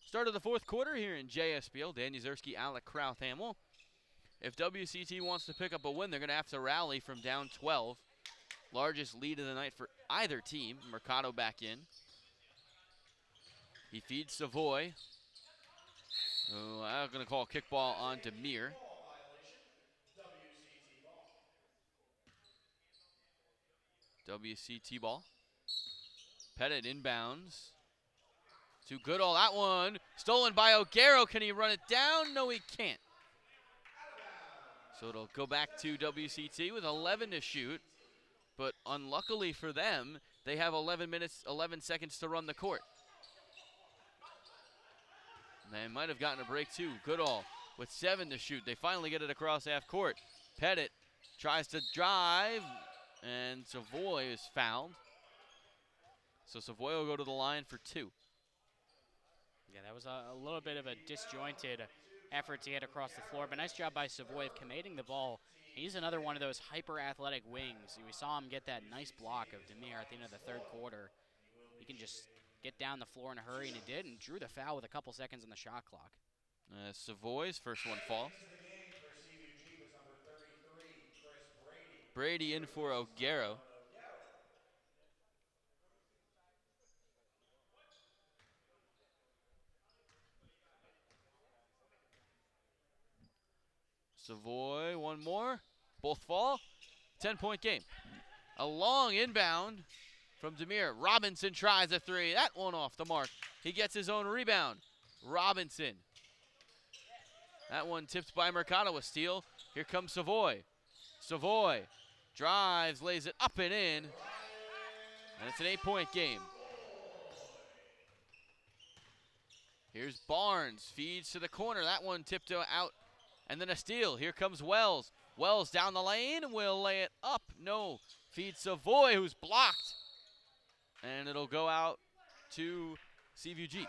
Start of the fourth quarter here in JSBL. Dan Yuzerski, Alec Krauthamel. If WCT wants to pick up a win, they're going to have to rally from down 12. Largest lead of the night for either team. Mercado back in. He feeds Savoy. I'm going to call kickball on Demir. WCT ball. Pettit inbounds. To Goodall, that one stolen by O'Gara. Can he run it down? No, he can't. So it'll go back to WCT with 11 to shoot. But unluckily for them, they have 11 seconds to run the court. They might have gotten a break too. Goodall with 7 to shoot. They finally get it across half court. Pettit tries to drive, and Savoy is fouled. So Savoy will go to the line for 2. Yeah, that was a little bit of a disjointed effort to get across the floor, but nice job by Savoy of committing the ball. He's another one of those hyper-athletic wings. We saw him get that nice block of Demir at the end of the third quarter. He can just get down the floor in a hurry, and he did, and drew the foul with a couple seconds on the shot clock. Savoy's first one falls. Brady in for O'Gara. Savoy, one more. Both fall. 10-point game. A long inbound from Demir. Robinson tries a three. That one off the mark. He gets his own rebound. Robinson. That one tipped by Mercado, a steal. Here comes Savoy. Savoy drives, lays it up and in. And it's an 8-point game. Here's Barnes, feeds to the corner. That one tipped out, and then a steal. Here comes Wells. Wells down the lane, will lay it up. No, feeds Savoy, who's blocked. And it'll go out to Seaview Jeep.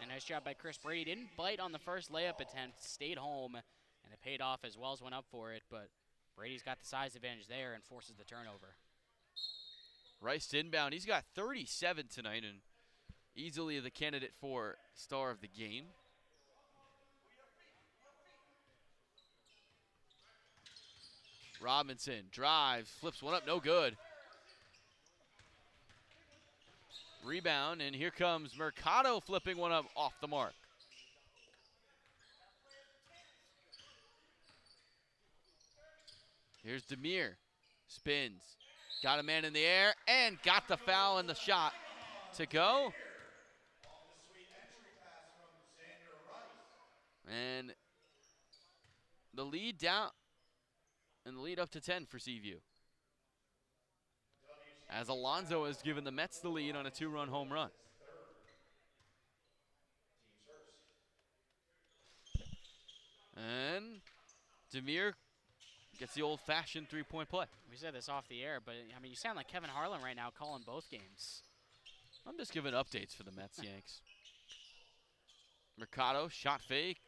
A nice job by Chris Brady. Didn't bite on the first layup attempt, stayed home, and it paid off as Wells went up for it, but Brady's got the size advantage there and forces the turnover. Rice to inbound. He's got 37 tonight and easily the candidate for star of the game. Robinson drives, flips one up, no good. Rebound, and here comes Mercado flipping one up off the mark. Here's Demir, spins, got a man in the air, and got the foul and the shot to go. And the lead down, and the lead up to 10 for Seaview. As Alonzo has given the Mets the lead on a 2-run home run. And Demir gets the old-fashioned three-point play. We said this off the air, but I mean, you sound like Kevin Harlan right now calling both games. I'm just giving updates for the Mets, Yanks. Mercado, shot fake,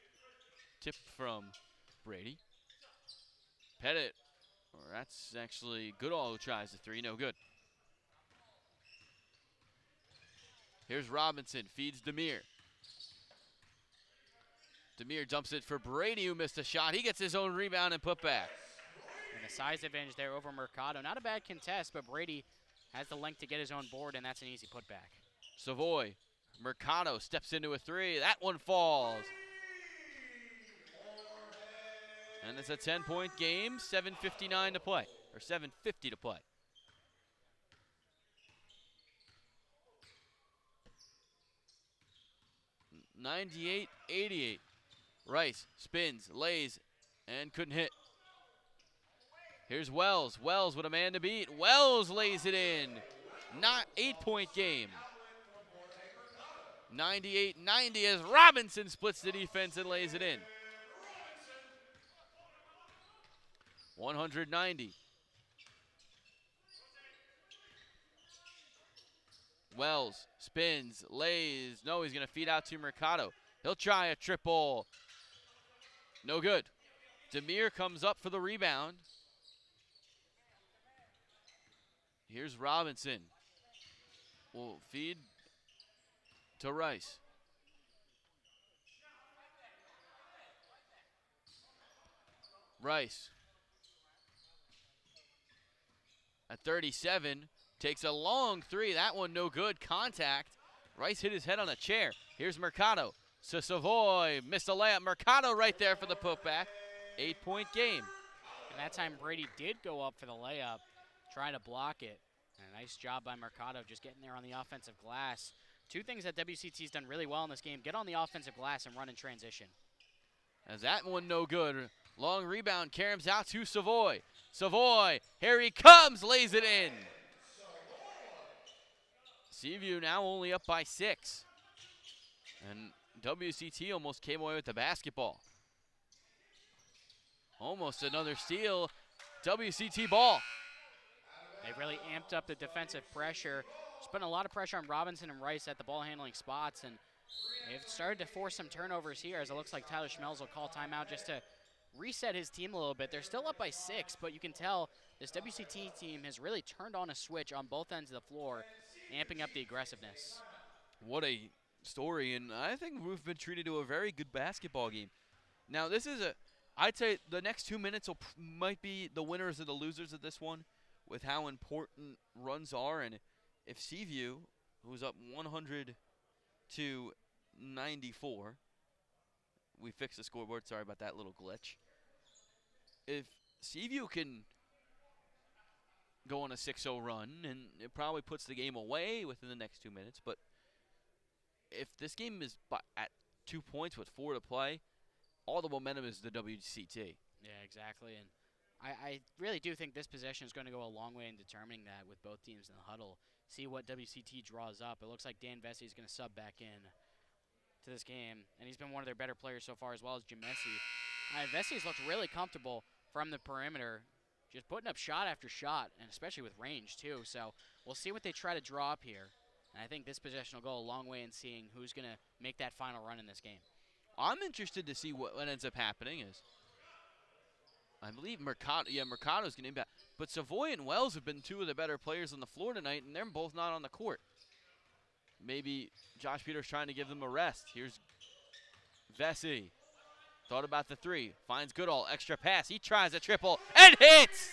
tip from Brady. Pettit, that's actually Goodall who tries the three, no good. Here's Robinson, feeds Demir. Demir dumps it for Brady, who missed a shot. He gets his own rebound and put back. And a size advantage there over Mercado. Not a bad contest, but Brady has the length to get his own board, and that's an easy putback. Savoy, Mercado steps into a three. That one falls. And it's a 10-point game, 7:59 to play, or 7:50 to play. (98-88). Rice spins, lays, and couldn't hit. Here's Wells. Wells with a man to beat. Wells lays it in. Not 8-point game. 98-90 as Robinson splits the defense and lays it in. 190. Wells spins, lays. No, he's going to feed out to Mercado. He'll try a triple. No good. Demir comes up for the rebound. Here's Robinson. Will feed to Rice. Rice at 37 takes a long three. That one no good. Contact. Rice hit his head on a chair. Here's Mercado. So Savoy missed a layup. Mercado right there for the putback. 8-point game. And that time Brady did go up for the layup, trying to block it. And a nice job by Mercado just getting there on the offensive glass. Two things that WCT's done really well in this game: get on the offensive glass and run in transition. As that one no good. Long rebound, caroms out to Savoy. Savoy, here he comes, lays it in. Seaview now only up by 6. And WCT almost came away with the basketball. Almost another steal. WCT ball. They really amped up the defensive pressure. Just putting a lot of pressure on Robinson and Rice at the ball handling spots, and they've started to force some turnovers here, as it looks like Tyler Schmelz will call timeout just to reset his team a little bit. They're still up by 6, but you can tell this WCT team has really turned on a switch on both ends of the floor, amping up the aggressiveness. What a story, and I think we've been treated to a very good basketball game. Now, this is I'd say the next 2 minutes might be the winners or the losers of this one, with how important runs are. And if Seaview, who's up 100 to 94, we fixed the scoreboard, sorry about that little glitch. If Seaview can go on a 6-0 run, and it probably puts the game away within the next 2 minutes. But if this game is at 2 points with 4 to play, all the momentum is the WCT. Yeah, exactly. And I really do think this possession is going to go a long way in determining that with both teams in the huddle. See what WCT draws up. It looks like Dan Vesey is going to sub back in to this game, and he's been one of their better players so far, as well as Jamesi. Vesey's looked really comfortable from the perimeter, just putting up shot after shot, and especially with range, too. So we'll see what they try to draw up here. And I think this possession will go a long way in seeing who's going to make that final run in this game. I'm interested to see what ends up happening is, I believe Mercado's going to impact. But Savoy and Wells have been two of the better players on the floor tonight, and they're both not on the court. Maybe Josh Peters trying to give them a rest. Here's Vesey. Thought about the three. Finds Goodall. Extra pass. He tries a triple and hits!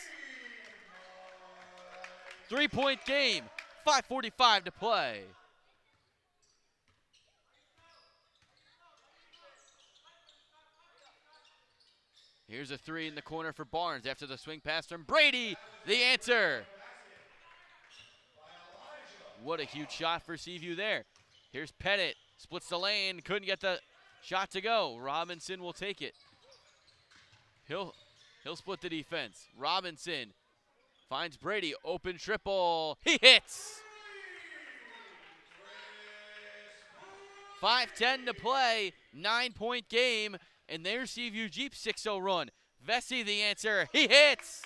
3-point game. 5:45 to play. Here's a three in the corner for Barnes after the swing pass from Brady. The answer. What a huge shot for Seaview there. Here's Pettit. Splits the lane. Couldn't get the shot to go. Robinson will take it. He'll split the defense. Robinson finds Brady. Open triple. He hits. 5:10 to play. 9-point game. And there's Seaview Jeep's 6-0 run. Vesey the answer. He hits.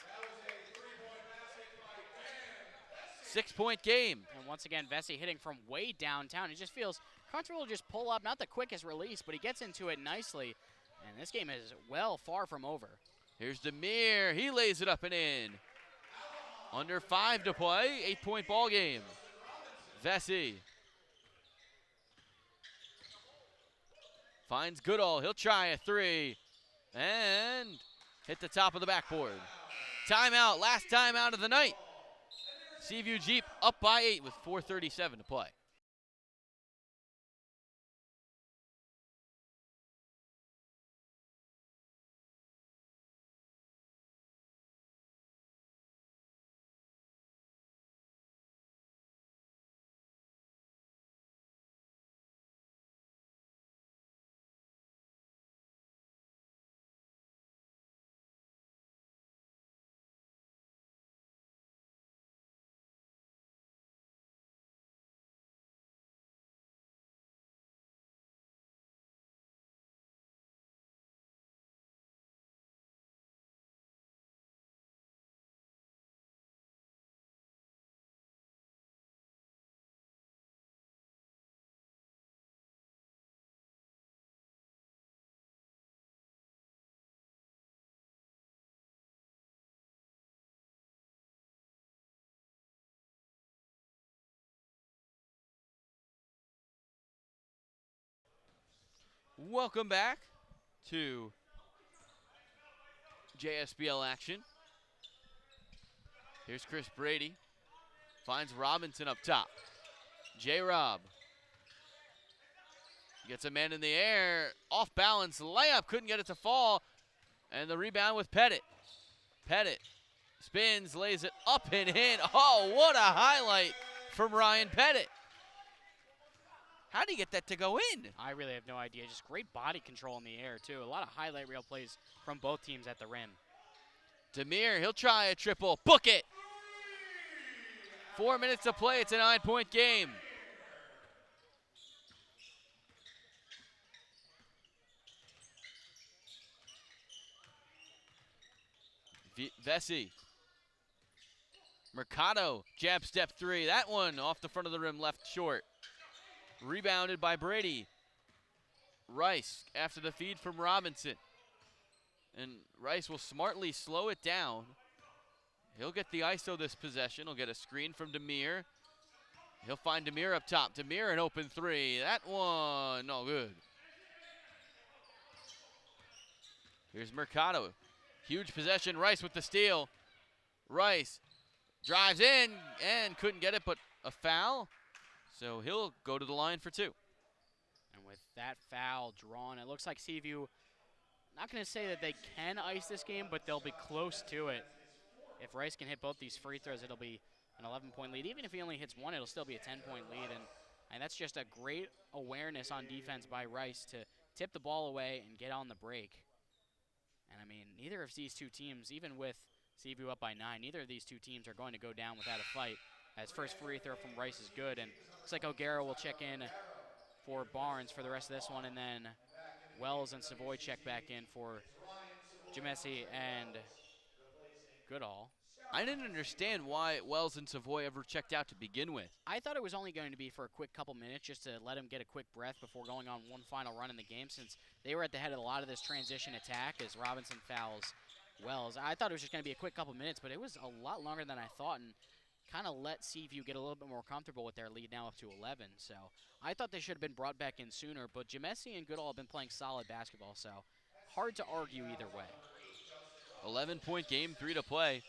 6-point game. And once again, Vesey hitting from way downtown. He just feels comfortable to just pull up. Not the quickest release, but he gets into it nicely. And this game is well far from over. Here's Demir. He lays it up and in. Under 5 to play. 8-point ball game. Vesey finds Goodall. He'll try a three and hit the top of the backboard. Timeout. Last timeout of the night. Seaview Jeep up by 8 with 4:37 to play. Welcome back to JSBL action. Here's Chris Brady. Finds Robinson up top. J-Rob gets a man in the air. Off balance layup. Couldn't get it to fall. And the rebound with Pettit. Pettit spins, lays it up and in. Oh, what a highlight from Ryan Pettit. How do you get that to go in? I really have no idea. Just great body control in the air, too. A lot of highlight reel plays from both teams at the rim. Demir, he'll try a triple. Book it. 4 minutes to play. It's a 9-point game. Vesey. Mercado, jab step three. That one off the front of the rim, left short. Rebounded by Brady. Rice after the feed from Robinson. And Rice will smartly slow it down. He'll get the ISO this possession. He'll get a screen from Demir. He'll find Demir up top. Demir an open three. That one, no good. Here's Mercado. Huge possession. Rice with the steal. Rice drives in and couldn't get it, but a foul. So he'll go to the line for two. And with that foul drawn, it looks like Seaview, not going to say that they can ice this game, but they'll be close to it. if Rice can hit both these free throws, it'll be an 11-point lead. Even if he only hits one, it'll still be a 10-point lead. And that's just a great awareness on defense by Rice to tip the ball away and get on the break. And, I mean, neither of these two teams, even with Seaview up by 9, neither of these two teams are going to go down without a fight, as first free throw from Rice is good. And looks like O'Gara will check in for Barnes for the rest of this one, and then Wells and Savoy check back in for Jamesi and Goodall. I didn't understand why Wells and Savoy ever checked out to begin with. I thought it was only going to be for a quick couple minutes just to let him get a quick breath before going on one final run in the game, since they were at the head of a lot of this transition attack as Robinson fouls Wells. I thought it was just going to be a quick couple minutes, but it was a lot longer than I thought, and kind of let Seaview get a little bit more comfortable with their lead now up to 11. So I thought they should have been brought back in sooner, but Jamesi and Goodall have been playing solid basketball, so hard to argue either way. 11-point game, 3 to play.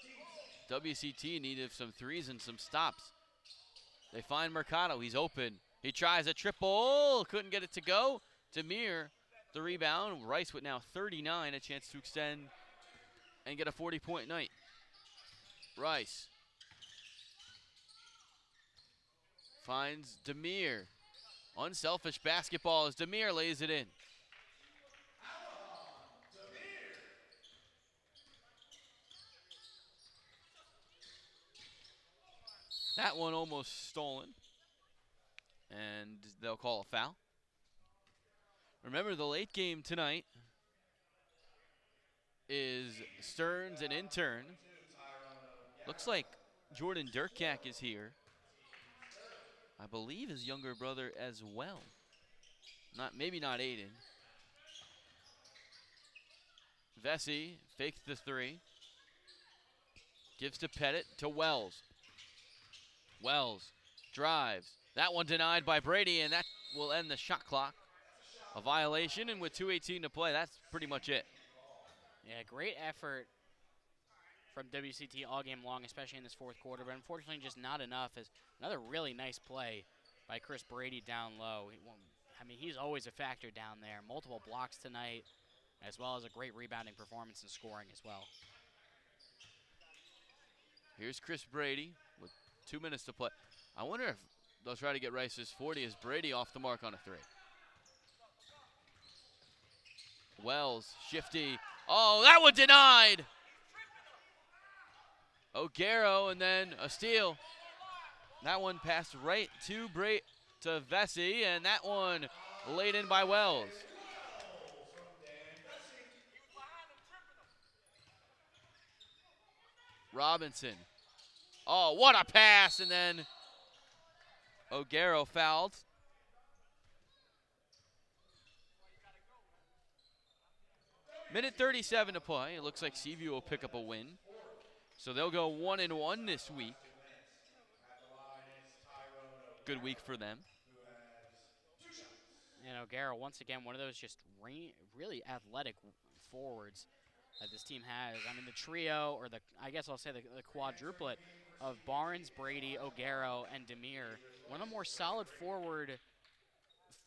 WCT needed some threes and some stops. They find Mercado. He's open. He tries a triple. Couldn't get it to go. Demir, the rebound. Rice with now 39. A chance to extend and get a 40-point night. Rice finds Demir. Unselfish basketball as Demir lays it in. That one almost stolen, and they'll call a foul. Remember, the late game tonight is Stearns and Intern. Looks like Jordan Durkak is here. I believe his younger brother as well. Maybe not Aiden. Vesey fakes the three. Gives to Pettit to Wells. Wells drives. That one denied by Brady, and that will end the shot clock. A violation, and with 2:18 to play, that's pretty much it. Yeah, great effort from WCT all game long, especially in this fourth quarter, but unfortunately just not enough. As another really nice play by Chris Brady down low. I mean, he's always a factor down there. Multiple blocks tonight, as well as a great rebounding performance and scoring as well. Here's Chris Brady with 2 minutes to play. I wonder if they'll try to get Rice's 40 as Brady off the mark on a three. Wells, shifty. Oh, that one denied. O'Gara, and then a steal. That one passed right to Vesey, and that one laid in by Wells. Robinson. Oh, what a pass, and then O'Gara fouled. Minute 37 to play. It looks like Seaview will pick up a win. So they'll go 1-1 this week. Good week for them. And O'Gara, once again, one of those just really athletic forwards that this team has. I mean, the trio, or I guess I'll say the quadruplet of Barnes, Brady, O'Gara, and Demir. One of the more solid forward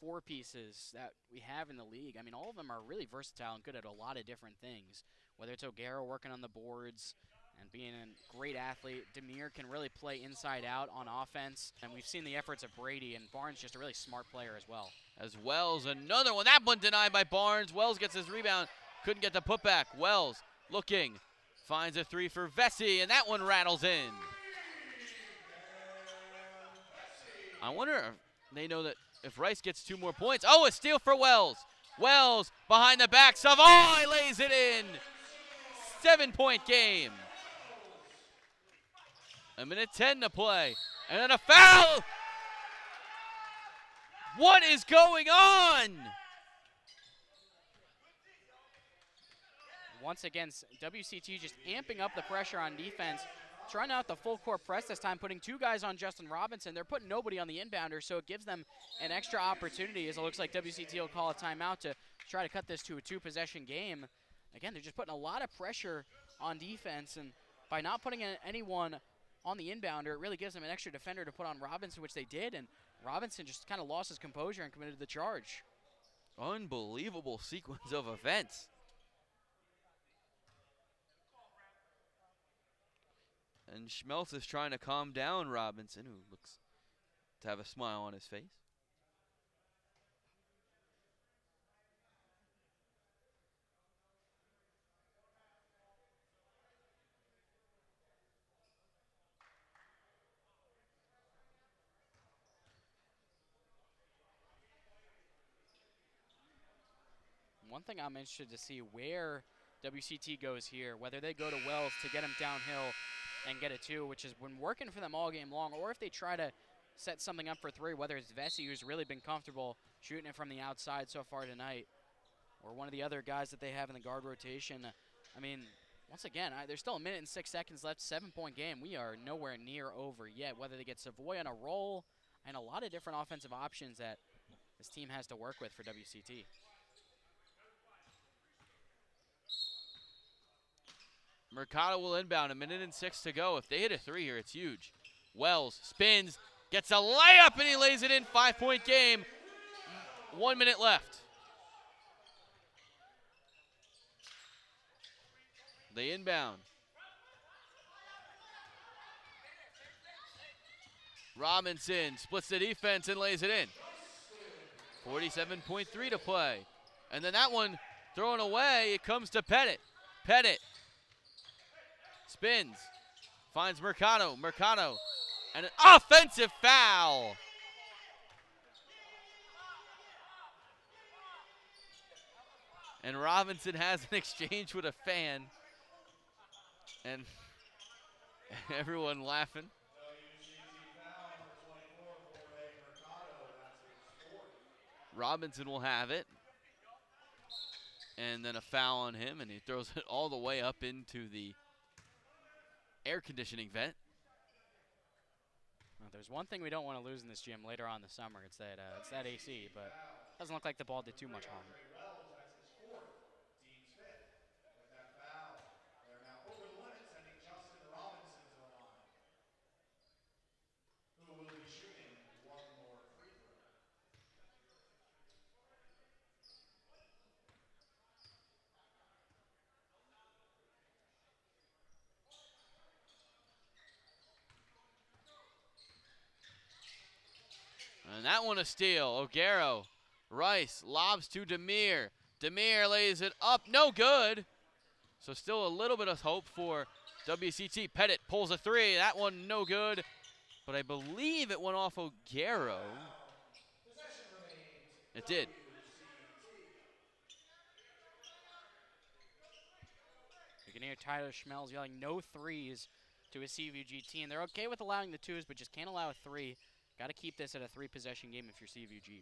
four pieces that we have in the league. I mean, all of them are really versatile and good at a lot of different things. Whether it's O'Gara working on the boards and being a great athlete, Demir can really play inside out on offense. And we've seen the efforts of Brady, and Barnes just a really smart player as well. As Wells, another one. That one denied by Barnes. Wells gets his rebound. Couldn't get the putback. Wells looking. Finds a three for Vesey, and that one rattles in. I wonder if they know that if Rice gets 2 more points. Oh, a steal for Wells. Wells behind the back. Savoy lays it in. 7-point game. 1:10 to play. And then a foul. What is going on? Once again, WCT just amping up the pressure on defense, trying out the full court press this time, putting 2 guys on Justin Robinson. They're putting nobody on the inbounder, so it gives them an extra opportunity, as it looks like WCT will call a timeout to try to cut this to a 2-possession game. Again, they're just putting a lot of pressure on defense, and by not putting anyone on the inbounder, it really gives them an extra defender to put on Robinson, which they did, and Robinson just kind of lost his composure and committed the charge. Unbelievable sequence of events. And Schmelz is trying to calm down Robinson, who looks to have a smile on his face. One thing I'm interested to see where WCT goes here, whether they go to Wells to get him downhill and get a 2, which has been working for them all game long, or if they try to set something up for 3, whether it's Vesey, who's really been comfortable shooting it from the outside so far tonight, or one of the other guys that they have in the guard rotation. I mean, once again, there's still 1 minute and 6 seconds left, 7-point game. We are nowhere near over yet, whether they get Savoy on a roll and a lot of different offensive options that this team has to work with for WCT. Mercado will inbound, 1 minute and 6 to go. If they hit a 3 here, it's huge. Wells spins, gets a layup, and he lays it in. 5-point game. 1 minute left. They inbound. Robinson splits the defense and lays it in. 47.3 to play. And then that one thrown away, it comes to Pettit. Pettit spins, finds Mercado, and an offensive foul. And Robinson has an exchange with a fan, and everyone laughing. WCT foul number 24, Jorge Mercado. That's his 4th. Robinson will have it. And then a foul on him, and he throws it all the way up into the air conditioning vent. Well, there's one thing we don't want to lose in this gym later on in the summer. It's that AC, but doesn't look like the ball did too much harm. Wells, that's his 4th, team's 5th. With that foul, they're now over the limit, sending Justin Robinson to the line, who will be shooting 1 more free throw. And that one a steal. O'Garo, Rice lobs to Demir. Demir lays it up, no good. So still a little bit of hope for WCT. Pettit pulls a 3. That one no good. But I believe it went off O'Garo. Possession remains. It did. You can hear Tyler Schmelz yelling no 3s to his CVG team. They're okay with allowing the 2s, but just can't allow a 3. Got to keep this at a 3-possession game if you're CVG.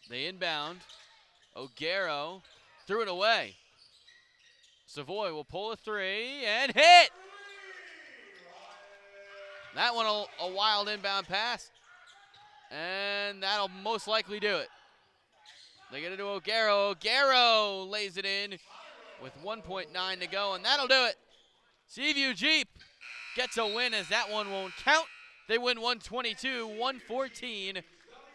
They inbound. O'Garo threw it away. Savoy will pull a 3 and hit. That one a wild inbound pass. And that'll most likely do it. They get it to O'Garo. O'Garo lays it in with 1.9 to go, and that'll do it. Seaview Jeep gets a win as that one won't count. They win 122-114.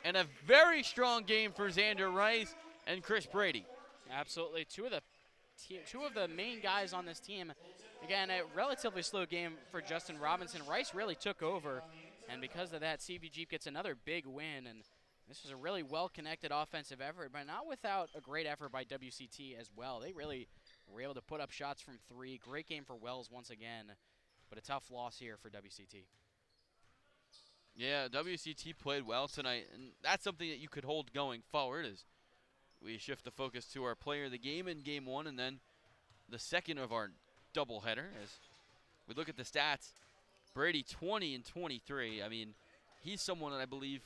And a very strong game for Xander Rice and Chris Brady. Absolutely. Two of the main guys on this team. Again, a relatively slow game for Justin Robinson. Rice really took over, and because of that, CVG gets another big win. And this was a really well-connected offensive effort, but not without a great effort by WCT as well. They really were able to put up shots from 3. Great game for Wells once again, but a tough loss here for WCT. Yeah, WCT played well tonight, and that's something that you could hold going forward as we shift the focus to our player of the game in Game 1 and then the second of our doubleheader. As we look at the stats, Brady 20 and 23. I mean, he's someone that I believe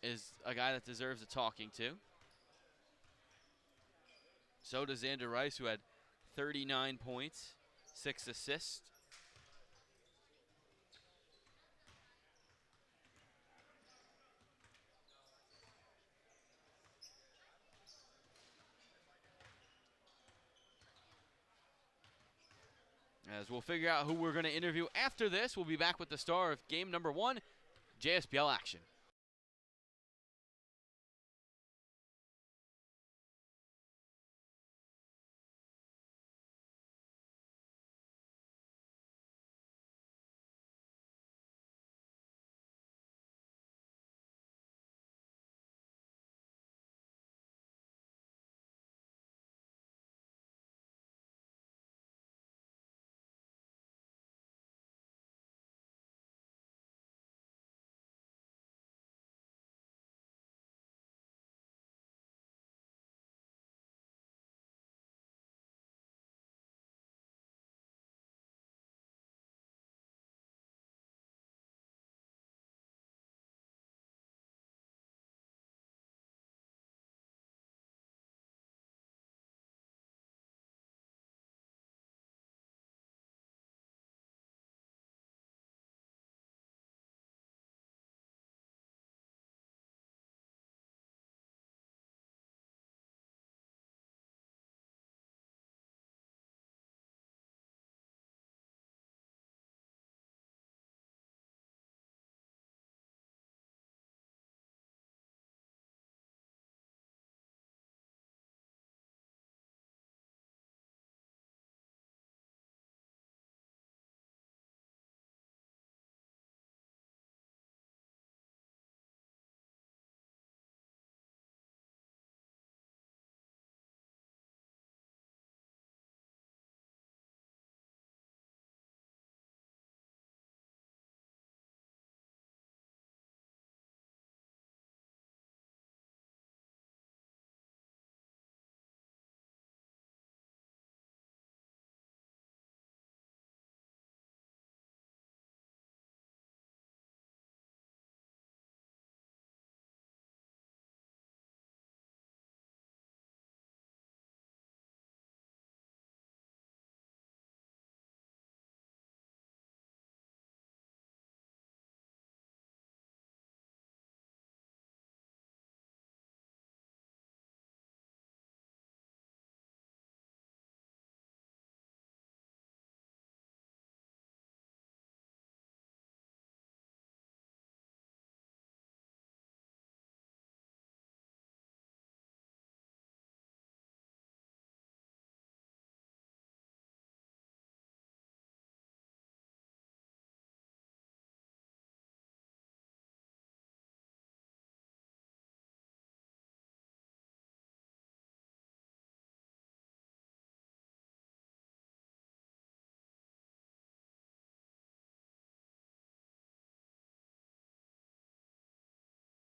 is a guy that deserves a talking to. So does Xander Rice, who had 39 points, 6 assists. As we'll figure out who we're going to interview after this, we'll be back with the star of game number 1, JSBL action.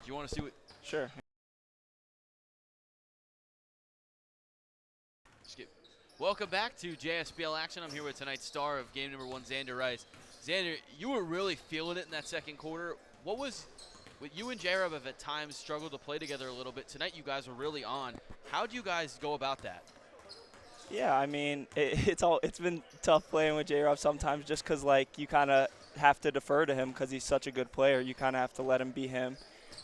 Do you want to see what? Sure. Skip. Welcome back to JSBL action. I'm here with tonight's star of game number 1, Xander Rice. Xander, you were really feeling it in that second quarter. What was, with you and J-Rob have at times struggled to play together a little bit. Tonight you guys were really on. How do you guys go about that? Yeah, I mean, it's been tough playing with J-Rob sometimes just because, like, you kind of have to defer to him because he's such a good player. You kind of have to let him be him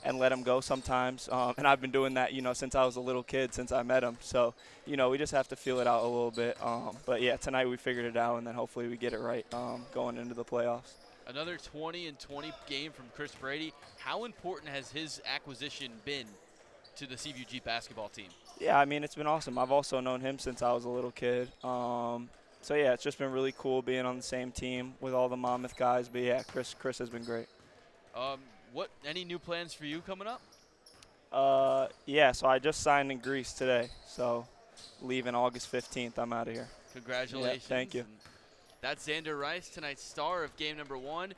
and let him go sometimes. And I've been doing that, since I was a little kid, since I met him. So, we just have to feel it out a little bit. But, yeah, tonight we figured it out, and then hopefully we get it right going into the playoffs. Another 20-20 game from Chris Brady. How important has his acquisition been to the Seaview Jeep basketball team? Yeah, I mean, it's been awesome. I've also known him since I was a little kid. So, yeah, it's just been really cool being on the same team with all the Monmouth guys. But, yeah, Chris has been great. Any new plans for you coming up? Yeah, so I just signed in Greece today. So, leaving August 15th, I'm out of here. Congratulations. Yeah, thank you. And that's Xander Rice, tonight's star of game number 1.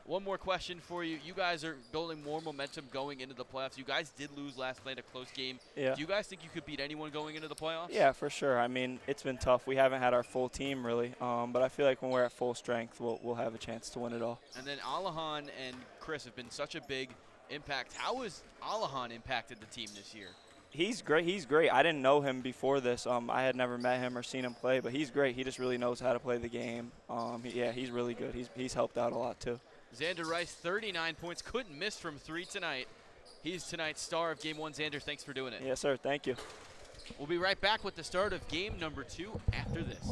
One more question for you. You guys are building more momentum going into the playoffs. You guys did lose last night, a close game. Yeah. Do you guys think you could beat anyone going into the playoffs? Yeah, for sure. I mean, it's been tough. We haven't had our full team, really. But I feel like when we're at full strength, we'll have a chance to win it all. And then Alahan and Chris have been such a big impact. How has Alahan impacted the team this year? He's great. He's great. I didn't know him before this. I had never met him or seen him play, but he's great. He just really knows how to play the game. Yeah, he's really good. He's helped out a lot too. Xander Rice, 39 points, couldn't miss from 3 tonight. He's tonight's star of Game 1. Xander, thanks for doing it. Yes, sir. Thank you. We'll be right back with the start of game number 2 after this.